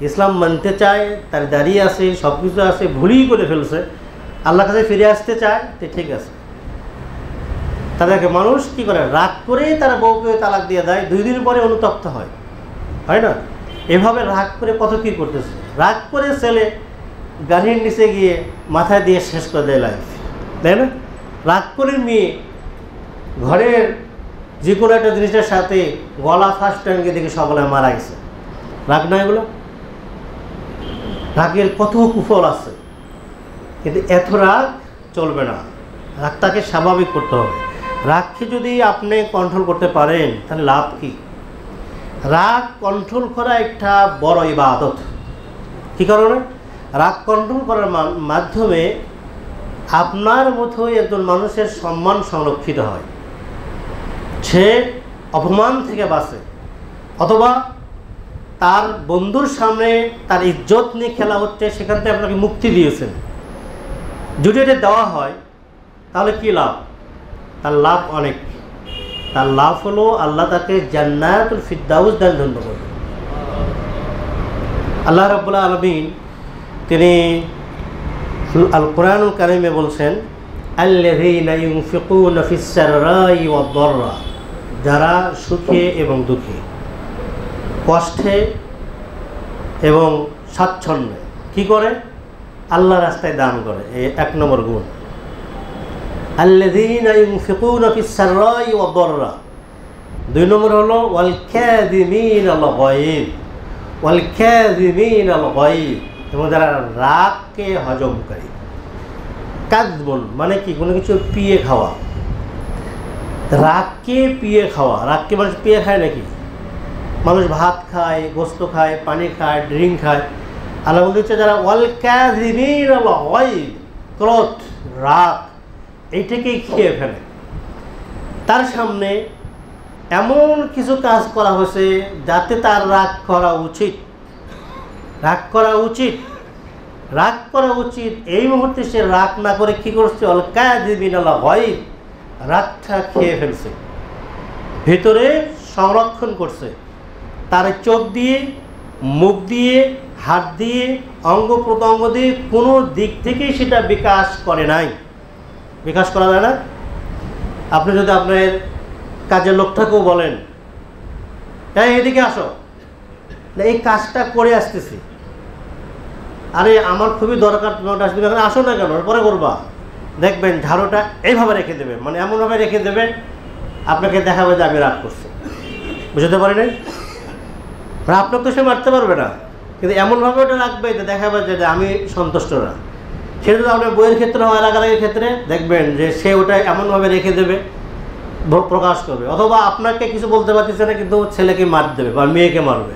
ইসলাম মানতে চায়, তার দাঁড়িয়ে আছে, সব কিছু আছে, ভুলই করে ফেলছে, আল্লাহর কাছে ফিরে আসতে চায়, ঠিক আছে। তাদেরকে মানুষ কী করে, রাগ করে তারা বউকে তালাক দিয়ে দেয়, 2 দিন পরে অনুতপ্ত হয়, হয় না? এভাবে রাগ করে কত কী করতেছে। রাগ করে ছেলে গাড়ির নিচে গিয়ে মাথায় দিয়ে শেষ করে দেয় লাইফ, তাই না? রাগ করে মেয়ে ঘরের যে কোনো একটা জিনিসের সাথে গলা ফার্স্ট টাইমকে দেখে সকলে মারা গেছে। রাগ না এগুলো? রাগের কত কুফল আছে, কিন্তু এত রাগ চলবে না, রাগটাকে স্বাভাবিক করতে হবে। রাগকে যদি আপনি কন্ট্রোল করতে পারেন তাহলে লাভ কি? রাগ কন্ট্রোল করা একটা বড় ইবাদত। কী কারণে? রাগ কন্ট্রোল করার মাধ্যমে আপনার মতোই একজন মানুষের সম্মান সংরক্ষিত হয়, সে অপমান থেকে বাঁচে, অথবা তার বন্ধুর সামনে তার ইজ্জত নিয়ে খেলা হচ্ছে, সেখান থেকে আপনাকে মুক্তি দিয়েছেন। যদি এটা দেওয়া হয় তাহলে কী লাভ? তার লাভ অনেক। তার লাভ হলো আল্লাহ তাকে জান্নাতুল ফিরদাউস দান ধন্য করবেন। আল্লাহ রাব্বুল আলামিন তিনি আল কোরআনুল কারীমে বলছেন, আল্লাযীনা ইউনফিকুনা ফিস সাররাই ওয়াদ দাররা, যারা সুখে এবং দুঃখে, কষ্টে এবং স্বাচ্ছন্দ্যে কি করে? আল্লাহ রাস্তায় দান করে। এই 1 নম্বর গুণ। আল্লাযীনা ইউনফিকুনা ফিস সাররাই ওয়াদ দাররা। 2 নম্বর হলো ওয়াল কাযিমিনাল গায়ব, ওয়াল কাযিমিনাল গায়ব, এবং যারা রাগকে হজমকারী। কাযবুন মানে কি? কোনো কিছু পিয়ে খাওয়া। রাগকে পিয়ে খাওয়া। রাগকে মানুষ পিয়ে খায় নাকি? মানুষ ভাত খায়, গোস্ত খায়, পানি খায়, ড্রিঙ্ক খায়। আল্লাহ বলতে যারা ওয়াল কাযিমিনাল গায়ব, ক্রোধ, রাগ, এইটাকেই খেয়ে ফেলে। তার সামনে এমন কিছু কাজ করা হয়েছে যাতে তার রাগ করা উচিত, রাগ করা উচিত, রাগ করা উচিত। এই মুহূর্তে সে রাগ না করে কি করছে? ওয়াল কাযিমিনাল গায়ব, রাগটা খেয়ে ফেলছে, ভেতরে সংরক্ষণ করছে। তার চোখ দিয়ে, মুখ দিয়ে, হাত দিয়ে, অঙ্গ প্রত্যঙ্গ দিয়ে কোনো দিক থেকেই সেটা বিকাশ করে নাই। বিকাশ করা যায় না। আপনি যদি আপনার কাজের লোকটাকেও বলেন, তাই এদিকে আসো, এই কাজটা করে আসতেছি, আরে আমার খুবই দরকার, তোমার আসবে, এখন আসো না কেন, পরে করবা, দেখবেন ঝাড়ুটা এইভাবে রেখে দেবে, মানে এমনভাবে রেখে দেবে আপনাকে দেখাবে যে আমি রাগ করছি। বুঝতে পারি নাই? আপনার তো সে মারতে পারবে না, কিন্তু এমনভাবে ওটা রাখবে যে দেখাবে যে আমি সন্তুষ্ট না। সেটা যদি আপনার বইয়ের ক্ষেত্রে হয়, রাগারাগির ক্ষেত্রে দেখবেন যে সে ওটা এমনভাবে রেখে দেবে, প্রকাশ করবে। অথবা আপনাকে কিছু বলতে পারতেছে না, কিন্তু ছেলেকে মার দেবে বা মেয়েকে মারবে।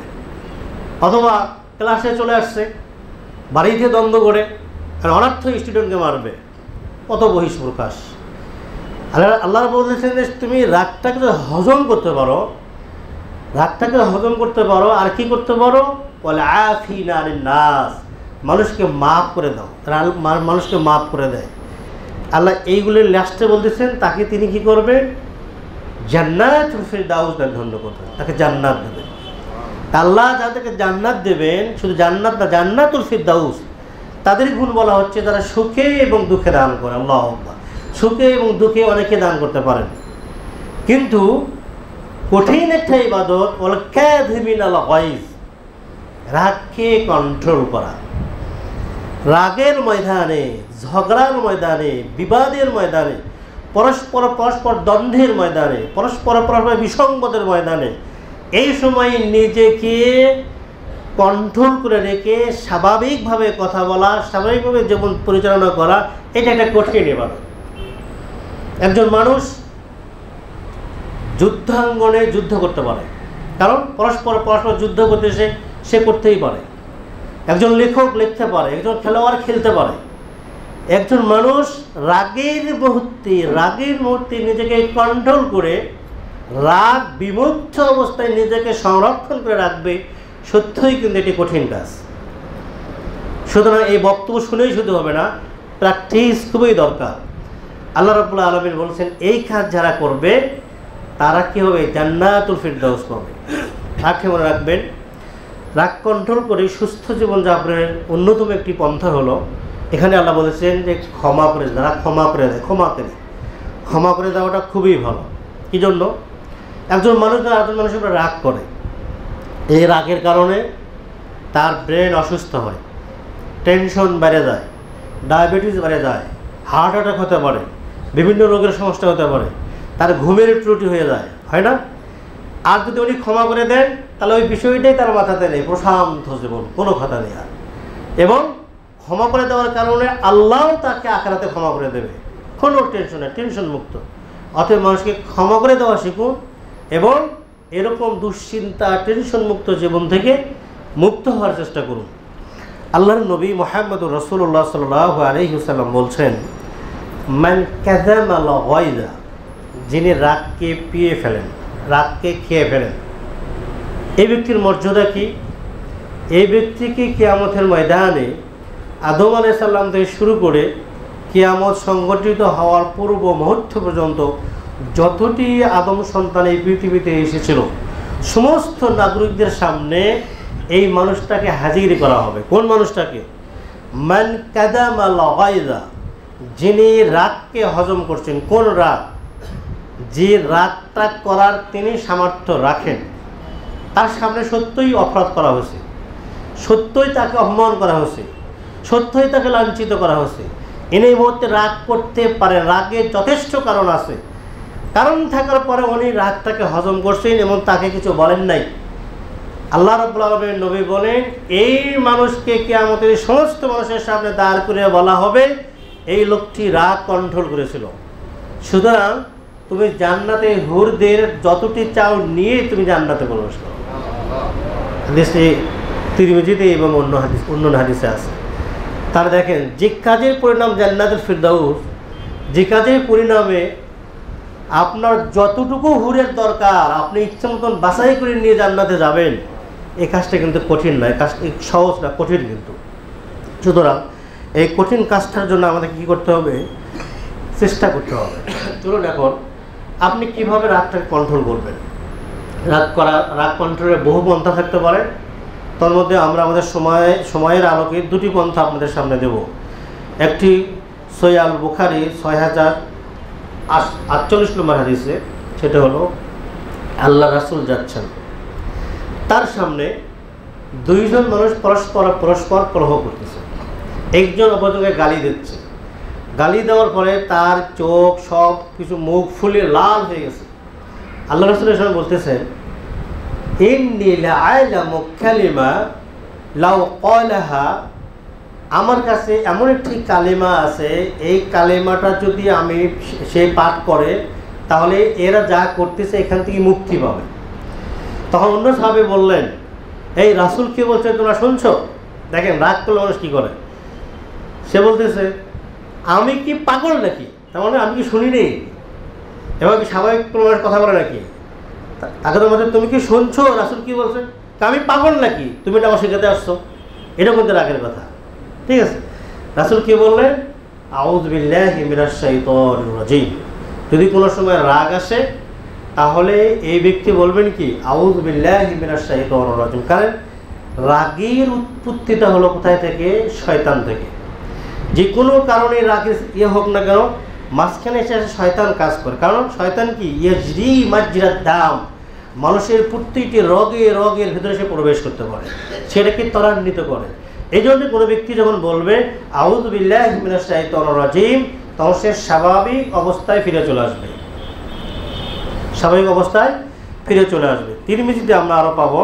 অথবা ক্লাসে চলে আসছে, বাড়িতে দ্বন্দ্ব করে আর অনার্থ স্টুডেন্টকে মারবে। কত বহিঃপ্রকাশ। আল্লাহ বলতেছেন যে তুমি রাগটাকে যদি হজম করতে পারো, রাগটাকে হজম করতে পারো, আর কি করতে পারো? বলে আফিনা আনিন নাস, মানুষকে মাফ করে দাও। তারা মানুষকে মাফ করে দেয়। আল্লাহ এইগুলির লাস্টে বলতেছেন তাকে তিনি কি করবেন? জান্নাতুল ফিরদাউস ধন্য করবেন, তাকে জান্নাত দেবেন। আল্লাহ যাদেরকে জান্নাত দেবেন, শুধু জান্নাত না, জান্নাতুল ফিরদাউস, তাদের গুণ বলা হচ্ছে যারা সুখে এবং দুঃখে দান করে। আল্লাহু আকবার। সুখে এবং দুঃখে অনেকে দান করতে পারেন, কিন্তু কঠিন একটা ইবাদত ওয়াল কাযিমিনাল গায়জ, রাগকে কন্ট্রোল করা। রাগের ময়দানে, ঝগড়ার ময়দানে, বিবাদের ময়দানে, পরস্পর দ্বন্দ্বের ময়দানে, পরস্পর বিসংবাদের ময়দানে এই সময় নিজেকে কন্ট্রোল করে রেখে স্বাভাবিকভাবে কথা বলা, স্বাভাবিকভাবে জীবন পরিচালনা করা, এটা একটা কঠিন ইবাদত। একজন মানুষ যুদ্ধাঙ্গনে যুদ্ধ করতে পারে, কারণ পরস্পর যুদ্ধ করতে সে করতেই পারে। একজন লেখক লিখতে পারে, একজন খেলোয়াড় খেলতে পারে। একজন মানুষ রাগের মুহূর্তে নিজেকে কন্ট্রোল করে রাগ বিমুক্ত অবস্থায় নিজেকে সংরক্ষণ করে রাখবে, সত্যই কিন্তু এটি কঠিন কাজ। সুতরাং এই বক্তব্য শুনেই শুধু হবে না, প্র্যাকটিস খুবই দরকার। আল্লাহ রাব্বুল আলামিন বলছেন এই কাজ যারা করবে তারা কি হবে? জান্নাতুল ফিরদাউস পাবে। রাগকে মনে রাখবেন, রাগ কন্ট্রোল করে সুস্থ জীবনযাপনের অন্যতম একটি পন্থা হলো, এখানে আল্লাহ বলেছেন যে ক্ষমা করে, যারা ক্ষমা করে দেওয়াটা খুবই ভালো। কি জন্য? একজন মানুষ যারা একজন মানুষের উপরে রাগ করে, এই রাগের কারণে তার ব্রেন অসুস্থ হয়, টেনশন বেড়ে যায়, ডায়াবেটিস বেড়ে যায়, হার্ট অ্যাটাক হতে পারে, বিভিন্ন রোগের সমস্যা হতে পারে, তার ঘুমের ত্রুটি হয়ে যায়, হয় না? আর যদি উনি ক্ষমা করে দেন তাহলে ওই বিষয়টাই তার মাথাতে নেই, প্রশান্ত জীবন, কোনো কথা নেই আর। এবং ক্ষমা করে দেওয়ার কারণে আল্লাহ তাকে আখিরাতে ক্ষমা করে দেবে, কোনো টেনশন মুক্ত। অতএব মানুষকে ক্ষমা করে দেওয়া শিখুন এবং এরকম দুশ্চিন্তা, টেনশন মুক্ত জীবন থেকে মুক্ত হওয়ার চেষ্টা করুন। আল্লাহর নবী মুহাম্মদুর রাসূলুল্লাহ সাল্লাল্লাহু আলাইহি ওয়াসাল্লাম বলছেন, মান কাযামাল গায়যা, যিনি রাগকে পিয়ে ফেলেন, রাগকে খেয়ে ফেলেন, এই ব্যক্তির মর্যাদা কি? এই ব্যক্তিকে কিয়ামতের ময়দানে আদম আলাইহিস সালাম থেকে শুরু করে কিয়ামত সংগঠিত হওয়ার পূর্ব মুহূর্ত পর্যন্ত যতটি আদম সন্তান এই পৃথিবীতে এসেছিল সমস্ত নাগরিকদের সামনে এই মানুষটাকে হাজির করা হবে। কোন মানুষটাকে? মান কাযামাল গায়যা, যিনি রাগকে হজম করছেন, কোন রাগ? যে রাগটা করার তিনি সামর্থ্য রাখেন, তার সামনে সত্যই অপরাধ করা হয়েছে, সত্যই তাকে অপমান করা হয়েছে, সত্যই তাকে লাঞ্ছিত করা হয়েছে, এই মুহূর্তে রাগ করতে পারেন। রাগের যথেষ্ট কারণ আছে, কারণ থাকার পরে উনি রাগটাকে হজম করছেন এবং তাকে কিছু বলেন নাই। আল্লাহ রাব্বুল আলামিন নবী বলেন, এই মানুষকে কিয়ামতের সমস্ত মানুষের সামনে দাঁড় করে বলা হবে, এই লোকটি রাগ কন্ট্রোল করেছিল। সুতরাং তুমি জান্নাতে হুরদের যতটি চাও নিয়ে তুমি জান্নাতে প্রবেশ করো। হাদিসটি তিরমিজিতে এবং অন্য হাদিসে আছে। তার দেখেন, যে কাজের পরিণাম জান্নাতুল ফিরদাউস, যে কাজের পরিণামে আপনার যতটুকু হুরের দরকার আপনি ইচ্ছা মতন বাছাই করে নিয়ে জান্নাতে যাবেন, এই কাজটা কিন্তু কঠিন নয়, কাজটা সহজ না, কঠিন কিন্তু। সুতরাং এই কঠিন কাজটার জন্য আমাদের কী করতে হবে? চেষ্টা করতে হবে। চলুন এখন আপনি কিভাবে রাগটাকে কন্ট্রোল করবেন। রাগ কন্ট্রোলের বহু পন্থা থাকতে পারে, তার মধ্যে আমরা আমাদের সময়ের আলোকে দুটি পন্থা আপনাদের সামনে দেব। একটি সহিহ আল বুখারী 6048 নম্বর হাদিসে, সেটা হলো আল্লাহ রাসূল যাচ্ছেন, তার সামনে দুইজন মানুষ পরস্পর কলহ করতেছে, একজন অপরজনকে গালি দিচ্ছে। গালি দেওয়ার পরে তার চোখ সব কিছু মুখ ফুলে লাল হয়ে গেছে। আল্লাহ রাসূল এসে বলতেছেন, ইন্নী লা'আলামু কালিমা লাউ ক্বালাহা, আমার কাছে এমন একটি কালিমা আছে, এই কালিমাটা যদি সে পাঠ করে তাহলে এরা যা করতেছে এখান থেকে মুক্তি পাবে। তখন অন্য সাহাবী বললেন, এই রাসূল কি বলছে তোমরা শুনছো? দেখেন রাগ করলে মানুষ কী করে। সে বলতেছে, আমি কি পাগল নাকি? তার মানে আমি কি শুনি নেই? এবার কি স্বাভাবিক কোনো কথা বলে নাকি? তাকে তো বলছে, তুমি কি শুনছো রাসূল কি বলছেন? আমি পাগল নাকি? তুমি এটা আমার শিখাতে আসছো? এটা কিন্তু রাগের কথা। ঠিক আছে, রাসূল কি বললেন? আউযু বিল্লাহি মিনাশ শাইতানির রাজিম। যদি কোনো সময় রাগ আসে তাহলে এই ব্যক্তি বলবেন কি? আউযু বিল্লাহি মিনাশ শাইতানির রাজিম। কারণ রাগের উৎপত্তিটা হলো কোথায় থেকে? শয়তান থেকে। যে কোনো কারণে রাগের হোক না কেন, মাঝখানে এসে শয়তান কাজ করে। কারণ শয়তান কি? ইয়াজরি মাজরাদ দাম, মানুষের প্রত্যেকটি রগের ভিতরে সে প্রবেশ করতে পারে, সেটাকে ত্বরান্বিত করে। এই জন্য কোনো ব্যক্তি যখন বলবে আউযু বিল্লাহি মিনাশ শাইতানির রাজিম, তখন সে স্বাভাবিক অবস্থায় ফিরে চলে আসবে, স্বাভাবিক অবস্থায় ফিরে চলে আসবে। তিরমিজিতে আমরা আরও পাবো,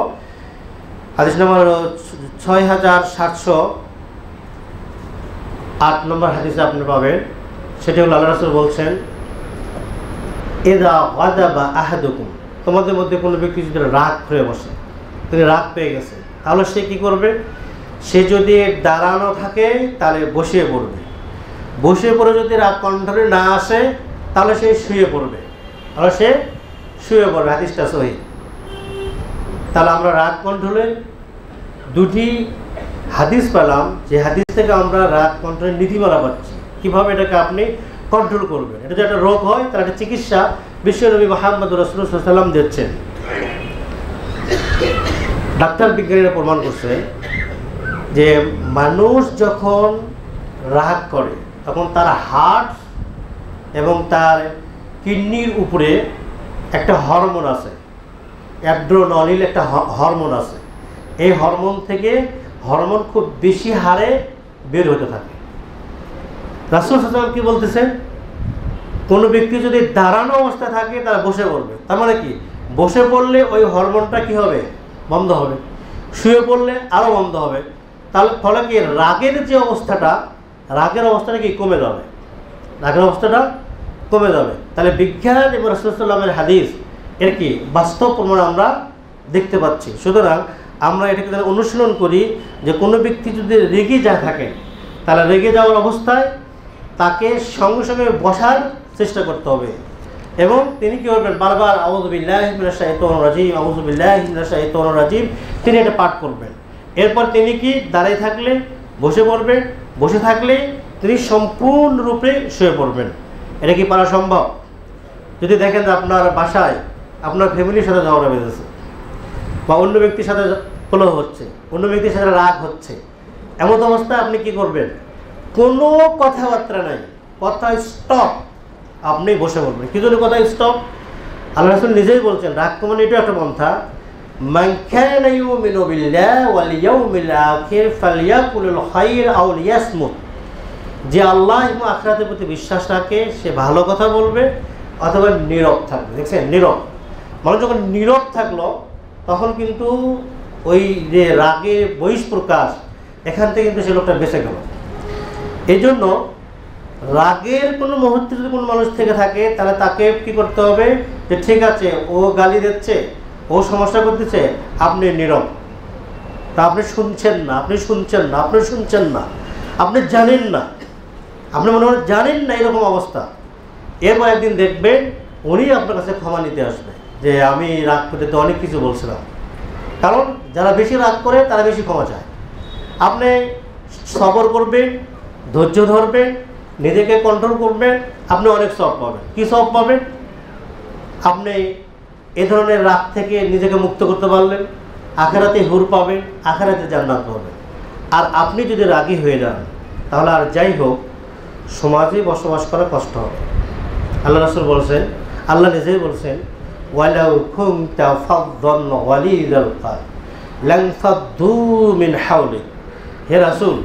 হাদিস নম্বর 6708 নম্বর হাদিসে আপনি পাবেন। সেটা হলো আল্লাহ রাসূল বলছেন, ইযা গাযাবা আহাদুকুম, তোমাদের মধ্যে কোনো ব্যক্তি যদি রাগ হয়ে বসে, তিনি রাগ পেয়ে গেছে, তাহলে সে কী করবে? সে যদি দাঁড়ানো থাকে তাহলে বসে পড়বে, বসে পড়ে যদি রাগ কন্ট্রোলে না আসে তাহলে সে শুয়ে পড়বে, হাদিসটা সহিহ। তাহলে আমরা রাগ কন্ট্রোলের দুটি হাদিস পেলাম, যে হাদিস থেকে আমরা রাগ কন্ট্রোলের নীতিমালা পাচ্ছি, কীভাবে এটাকে আপনি কন্ট্রোল করবেন। এটা যদি একটা রোগ হয় তার একটা চিকিৎসা বিশ্বনবী মুহাম্মদুর রাসূলুল্লাহ সাল্লাল্লাহু আলাইহি ওয়াসাল্লাম দিচ্ছেন। ডাক্তার বিজ্ঞানীরা প্রমাণ করছে যে মানুষ যখন রাগ করে তখন তার হার্ট এবং তার কিডনির উপরে একটা হরমোন আছে, অ্যাড্রেনালিন একটা হরমোন আছে। এই হরমোন খুব বেশি হারে বের হতে থাকে। রাসূল সাল্লাল্লাহু আলাইহি ওয়াসাল্লাম কি বলতেছেন? কোনো ব্যক্তি যদি দাঁড়ানো অবস্থায় থাকে তারা বসে পড়বে। তার মানে কি? বসে পড়লে ওই হরমোনটা কি হবে? বন্ধ হবে। শুয়ে পড়লে আরও বন্ধ হবে। তাহলে ফলে কি? রাগের অবস্থাটা কি কমে যাবে, কমে যাবে। তাহলে বিজ্ঞান এবং রাসূল সাল্লাল্লাহু আলাইহি ওয়াসাল্লামের হাদিস এর কি বাস্তব প্রমাণ আমরা দেখতে পাচ্ছি। সুতরাং আমরা এটাকে অনুশীলন করি যে কোনো ব্যক্তি যদি রেগে থাকে তাহলে রেগে যাওয়ার অবস্থায় তাকে সঙ্গে সঙ্গে বসার চেষ্টা করতে হবে এবং তিনি কী করবেন? বারবার আউযু বিল্লাহি মিনাশ শাইতানির রাজিম, আউযু বিল্লাহি মিনাশ শাইতানির রাজিম, তিনি এটা পাঠ করবেন। এরপর তিনি কি দাঁড়িয়ে থাকলে বসে পড়বেন, বসে থাকলে তিনি সম্পূর্ণরূপে শুয়ে পড়বেন। এটা কি পারা সম্ভব? যদি দেখেন যে আপনার বাসায় আপনার ফ্যামিলির সাথে ঝগড়া বেঁধেছে বা অন্য ব্যক্তির সাথে কলহ হচ্ছে, অন্য ব্যক্তির সাথে রাগ হচ্ছে, এমন অবস্থায় আপনি কি করবেন? কোনো কথাবার্তা নাই, কথা স্টপ, আপনি বসে বলবেন। কি জন্য কথা স্টপ? আল্লাহ রাসূল নিজেই বলছেন রাগ কমানো এটা একটা পন্থা। মান কানা ইউমিনু বিল্লাহি ওয়াল ইয়াউমিল আখির ফালইয়াকুলুল খায়র আও লিয়াসমুত। যে আল্লাহ এবং আখিরাতের প্রতি বিশ্বাস রাখে সে ভালো কথা বলবে অথবা নীরব থাকবে। দেখছেন, নীরব মানুষ যখন নীরব থাকলো তখন কিন্তু ওই যে রাগের বহিঃপ্রকাশ এখান থেকে কিন্তু সে লোকটা বেঁচে গেল। এই জন্য রাগের কোনো মুহূর্তে যদি কোনো মানুষ থেকে থাকে তাহলে তাকে কি করতে হবে, যে ঠিক আছে ও গালি দিচ্ছে, ও সমস্যা করতেছে, আপনি নীরব, তা আপনি শুনছেন না, আপনি শুনছেন না, আপনি শুনছেন না, আপনি জানেন না, আপনি মনে হয় জানেন না, এরকম অবস্থা। এরপর একদিন দেখবেন উনি আপনার কাছে ক্ষমা নিতে আসবে যে আমি রাগ করতে তো অনেক কিছু বলছিলাম। কারণ যারা বেশি রাগ করে তারা বেশি ক্ষমা চায়। আপনি সবর করবেন, ধৈর্য ধরবেন, নিজেকে কন্ট্রোল করবেন, আপনি অনেক সব পাবেন। কি সব পাবেন? আপনি এ ধরনের রাগ থেকে নিজেকে মুক্ত করতে পারলেন, আখিরাতে হুর পাবেন, আখিরাতে জান্নাত পাবেন। আর আপনি যদি রাগী হয়ে যান তাহলে আর যাই হোক সমাজে বসবাস করা কষ্ট হবে। আল্লাহ রাসূল বলছেন, আল্লাহ নিজেই বলছেন, ওয়ালাউ কুনতা ফাদদান গালিযাল কলব লানফাদ্দু মিন হাওলিক। হে রাসূল,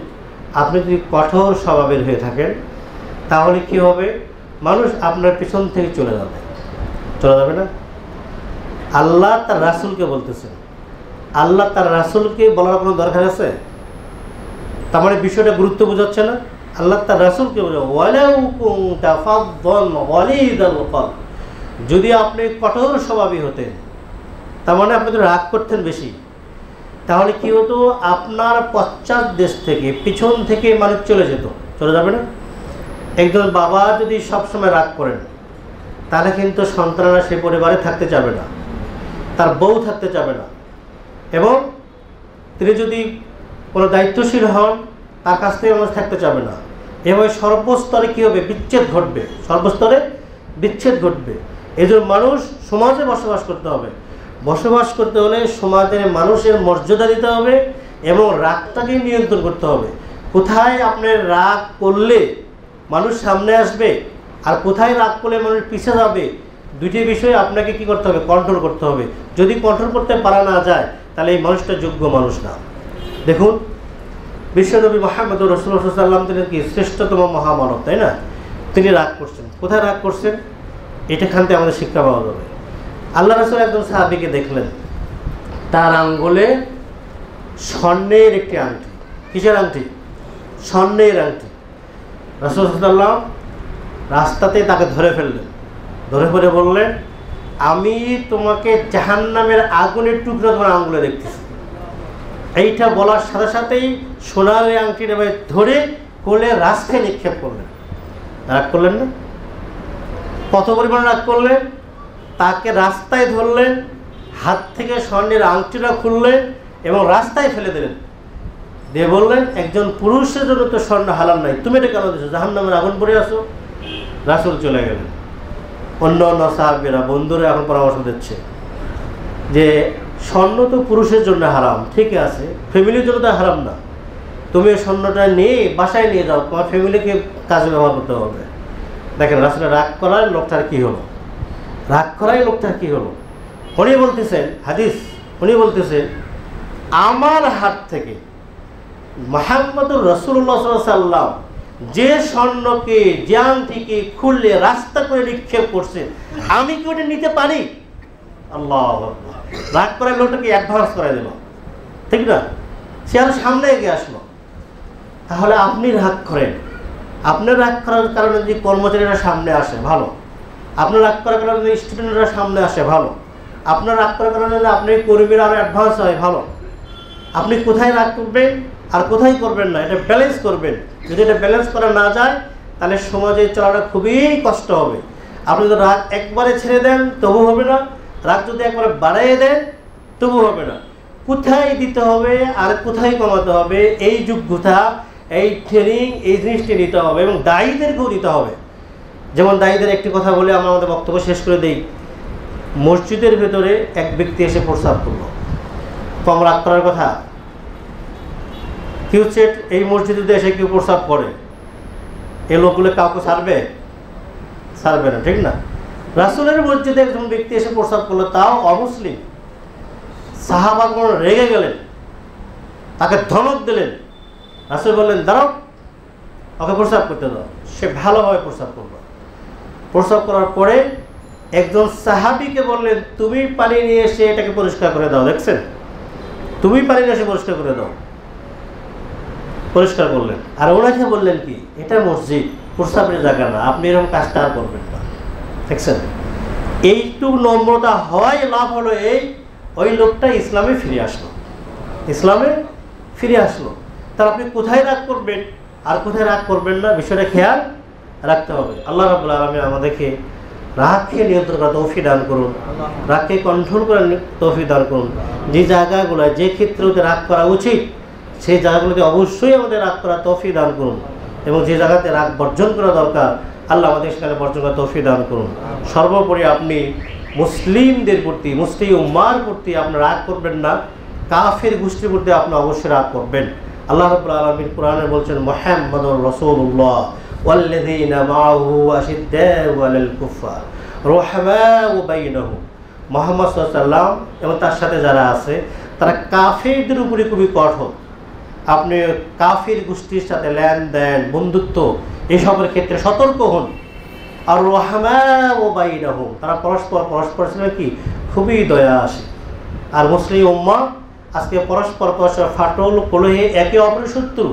আপনি যদি কঠোর স্বভাবের হয়ে থাকেন তাহলে কি হবে? মানুষ আপনার পিছন থেকে চলে যাবে। চলে যাবে না? আল্লাহ তার রাসূলকে বলতেছেন, আল্লাহ তার রাসূলকে বলার কোনো দরকার আছে? তার মানে বিষয়টা গুরুত্ব বোঝাচ্ছে না? আল্লাহ তার রাসূলকে বলে ওয়ালাউ কুনতা ফাদদান গালিযাল কলব, যদি আপনি কঠোর স্বভাবী হতেন, তার মানে আপনি তো রাগ করতেন বেশি, তাহলে কি হতো? আপনার পশ্চাৎ দেশ থেকে, পিছন থেকে মানুষ চলে যেত। চলে যাবে না? একজন বাবা যদি সবসময় রাগ করেন তাহলে কিন্তু সন্তানরা সে পরিবারে থাকতে চাবে না, তার বউ থাকতে চাবে না, এবং তিনি যদি কোনো দায়িত্বশীল হন তার কাছ থেকে মানুষ থাকতে চাবে না। এভাবে সর্বস্তরে কী হবে? বিচ্ছেদ ঘটবে, সর্বস্তরে বিচ্ছেদ ঘটবে। এই জন্য মানুষ সমাজে বসবাস করতে হবে। বসবাস করতে হলে সমাজের মানুষের মর্যাদা দিতে হবে এবং রাগটাকে নিয়ন্ত্রণ করতে হবে। কোথায় আপনার রাগ করলে মানুষ সামনে আসবে আর কোথায় রাগ করলে মানুষ পিছিয়ে যাবে, দুইটি বিষয় আপনাকে কি করতে হবে? কন্ট্রোল করতে হবে। যদি কন্ট্রোল করতে পারা না যায় তাহলে এই মানুষটা যোগ্য মানুষ না। দেখুন, বিশ্বনবী মুহাম্মদুর রাসূলুল্লাহ সাল্লাল্লাহু আলাইহি ওয়াসাল্লাম তিনি কি শ্রেষ্ঠতম মহামানব, তাই না? তিনি রাগ করছেন। কোথায় রাগ করছেন? এটাখান থেকে আমাদের শিক্ষা পাওয়া যাবে। আল্লাহ রাসূল একজন সাহাবীকে দেখলেন, তার আঙ্গুলে স্বর্ণের একটি আংটি। কিসের আংটি? স্বর্ণের আংটি। রাসূল সাল্লাল্লাহু আলাইহি ওয়াসাল্লাম রাস্তাতে তাকে ধরে ফেললেন, ধরে ফেলে বললেন, আমি তোমাকে জাহান্নামের আগুনের টুকরো তোমার আঙ্গুলে দেখতেছি। এইটা বলার সাথে সাথেই সোনার আংটিটা ধরে কোলে রাস্তায় নিক্ষেপ করলেন। রাগ করলেন না? কত পরিমাণ রাগ করলেন? তাকে রাস্তায় ধরলেন, হাত থেকে স্বর্ণের আংটিটা খুললেন এবং রাস্তায় ফেলে দিলেন, দিয়ে বললেন, একজন পুরুষের জন্য তো স্বর্ণ হালাল নাই, তুমি এটা কেন দিচ্ছ? জাহান্নামের আগুন পড়ে আসো। রাসূল চলে গেলেন। অন্য অন্য সাহাবীরা, বন্ধুরা এখন পরামর্শ দিচ্ছে যে স্বর্ণ তো পুরুষের জন্য হারাম, ঠিক আছে, ফ্যামিলির জন্য তো হারাম না, তুমি স্বর্ণটা নিয়ে বাসায় নিয়ে যাও, তোমার ফ্যামিলিকে কাজে ব্যবহার করতে হবে। দেখেন রাসূল রাগ করার লোকটার কি হলো? রাগ করাই লোকটার কি হলো? উনি বলতেছেন, হাদিস, উনি বলতেছেন, আমার হাত থেকে মুহাম্মদুর রাসূলুল্লাহ সাল্লাল্লাহু আলাইহি ওয়াসাল্লাম যে স্বর্ণকে, যে আংটিকে খুললে রাস্তা করে নিক্ষেপ করছেন, আমি কি ওটা নিতে পারি? আল্লাহু আকবার। রাগ করার লোকটাকে অ্যাডভান্স করে দিল, ঠিক না? সে আরো সামনে এগিয়ে আসলো। তাহলে আপনি রাগ করেন, আপনার রাগ করার কারণে যদি কর্মচারীরা সামনে আসে ভালো, আপনার রাগ করার কারণে যদি স্টুডেন্টরা সামনে আসে ভালো, আপনার রাগ করার কারণে আপনার কর্মীরা আরো অ্যাডভান্স হয় ভালো। আপনি কোথায় রাগ করবেন আর কোথায় করবেন না, এটা ব্যালেন্স করবেন। যদি এটা ব্যালেন্স করা না যায় তাহলে সমাজে চলাটা খুবই কষ্ট হবে। আপনি যদি রাগ একবারে ছেড়ে দেন তবু হবে না, রাগ যদি একবারে বাড়াইয়ে দেন তবু হবে না। কোথায় দিতে হবে আর কোথায় কমাতে হবে, এই যোগ্যতা, এই ট্রেনিং, এই জিনিসটি নিতে হবে এবং দায়ীদেরকেও নিতে হবে। যেমন দায়ীদের একটি কথা বলে আমরা আমাদের বক্তব্য শেষ করে দিই। মসজিদের ভেতরে এক ব্যক্তি এসে প্রস্রাব করলো, কম রাগ করার কথা? কেউ হচ্ছে এই মসজিদে এসে কেউ প্রস্রাব করে, এই লোকগুলো কাউকে ছাড়বে না, ঠিক না? রাসূলের মসজিদে একজন ব্যক্তি এসে প্রস্রাব করলো, তাও অমুসলিম। সাহাবাগণ রেগে গেলেন, তাকে ধমক দিলেন। রাসূল বললেন, দাঁড়াও, ওকে প্রস্রাব করতে দাও। সে ভালোভাবে প্রস্রাব করলো। প্রস্রাব করার পরে একজন সাহাবীকে বললেন, তুমি পানি নিয়ে এসে এটাকে পরিষ্কার করে দাও। দেখছেন, তুমি পানি নিয়ে এসে পরিষ্কার করে দাও। পরিষ্কার করলেন। আর ওনাকে বললেন কি, এটা মসজিদ, প্রস্রাবের জায়গা না, আপনি এরকম কাজটা আর করবেন না। দেখছেন, এইটুকু নম্রতা হওয়াই লাভ হলো ওই লোকটা ইসলামে ফিরে আসলো। তার আপনি কোথায় রাগ করবেন আর কোথায় রাগ করবেন না, বিষয়টা খেয়াল রাখতে হবে। আল্লাহ রাব্বুল আলামিন আমাদেরকে রাগকে নিয়ন্ত্রণ করার তৌফিক দান করুন, রাগকে কন্ট্রোল করার তৌফিক দান করুন। যে জায়গাগুলো, যে ক্ষেত্রে রাগ করা উচিত, সেই জায়গাগুলোতে অবশ্যই আমাদের রাগ করার তৌফিক দান করুন, এবং যে জায়গাতে রাগ বর্জন করা দরকার আল্লাহ আমাদের সেখানে বর্জন করার তৌফিক দান করুন। সর্বোপরি আপনি মুসলিমদের প্রতি, মুসলিম উম্মার প্রতি আপনি রাগ করবেন না, কাফের গোষ্ঠীর প্রতি আপনি অবশ্যই রাগ করবেন। আল্লাহ রাব্বুল আলামিন কোরআনে বলছেন, মুহাম্মাদুর রাসূলুল্লাহ ওয়াল্লাযীনা মাআহু আশিদ্দাউ আলাল কুফফার রুহামাউ বাইনাহুম। মুহাম্মদ সাল্লাল্লাহু আলাইহি ওয়াসাল্লাম এবং তার সাথে যারা আছে তারা কাফেরদের উপরে খুবই কঠোর। আপনি কাফের গোষ্ঠীর সাথে লেনদেন, বন্ধুত্ব এসবের ক্ষেত্রে সতর্ক হন। আর রুহামাউ বাইনাহুম, তারা পরস্পর কি খুবই দয়া আসে। আর মুসলিম উম্মাহ আজকে পরস্পর ফাটল কলহে একে অপরের শত্রু,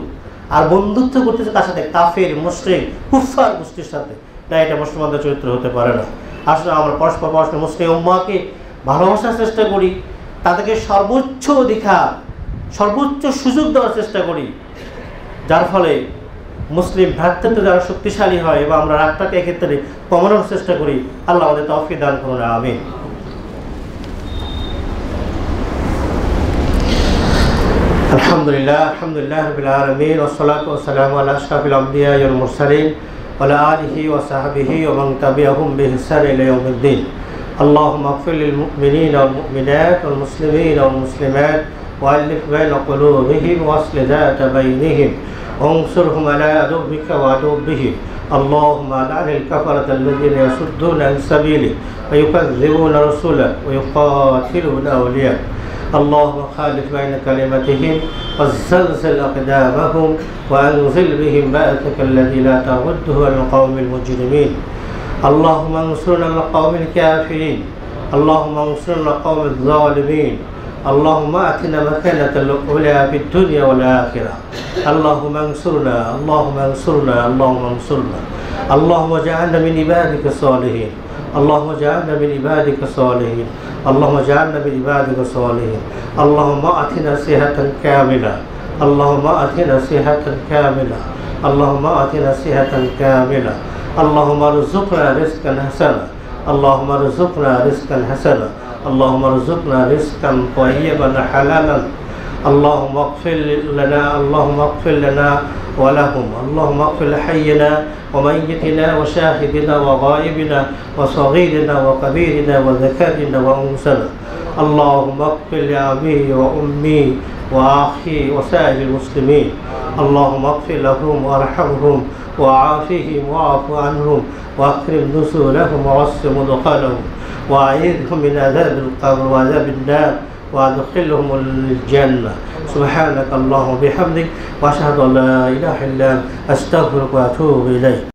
আর বন্ধুত্ব করতেছে কার সাথে? কাফের, মুশরিক, কুফফার গোষ্ঠীর সাথে। না, এটা মুসলমানদের চরিত্র হতে পারে না। আসলে আমরা পরস্পর মুসলিম উম্মাহকে ভালোবাসার চেষ্টা করি, তাদেরকে সর্বোচ্চ অধিকার, সর্বোচ্চ সুযোগ দেওয়ার চেষ্টা করি, যার ফলে মুসলিম ভ্রাতৃত্ব যারা শক্তিশালী হয় এবং আমরা রাগটাকে এক্ষেত্রে কমানোর চেষ্টা করি। আল্লাহ আমাদের তৌফিক দান করুন, আমিন। আলহামদুলিল্লাহ রাব্বিল আলামিন, ওয়াসসালাতু ওয়াসসালামু আলা আশরাফিল আমবিয়া ওয়াল মুরসালিন ওয়া আলা আলিহি ওয়া সাহবিহি ওয়া মান তাবিআহুম বিইহসান ইলা ইয়াউমিদ্দিন। আল্লাহুম্মা ইগফির লিল মুমিনিনা ওয়াল মুমিনাত ওয়াল মুসলিমিনা ওয়াল মুসলিমাত ওয়া আলিফ বাইনা কুলুবিহিম ওয়া আসলিহ যাতা বাইনিহিম وانصرهم على عدوك وعدوهم. اللهم لعن الكفرة الذين يصدون عن سبيلك ويكذبون رسلك ويقاتلون أولياءك. اللهم خالف بين كلمتهم وزلزل أقدامهم وأنزل بهم بأسك الذي لا ترده عن القوم المجرمين. اللهم انصرنا على القوم الكافرين. اللهم انصرنا على القوم الظالمين. اللهم آتنا مكانة الأولى في الدنيا والآخرة. اللهم انصرنا، اللهم انصرنا، اللهم انصرنا. اللهم اجعلنا من عبادك الصالحين. اللهم اجعلنا من عبادك الصالحين. اللهم اجعلنا من عبادك الصالحين. اللهم آتنا صحة كاملة. اللهم آتنا صحة كاملة. اللهم آتنا صحة كاملة. اللهم ارزقنا رزقا حسنا. اللهم ارزقنا رزقا حسنا. اللهم ارزقنا رزقا طيبا حلالا. اللهم اغفر لنا، اللهم اغفر لنا ولهم. اللهم اغفر لحينا وميتنا وشاهدنا وغائبنا وصغيرنا وكبيرنا وذكرنا وانثانا. اللهم اغفر لأبي وأمي وأخي وسائر المسلمين. اللهم اغفر لهم وارحمهم وعافهم واعف عنهم واكرم نزلهم ووسع مدخلهم وأعيذهم من عذاب القبر وعذاب النار وأدخلهم الجنة. سبحانك اللهم وبحمدك وأشهد أن لا إله إلا أنت أستغفرك وأتوب إليك.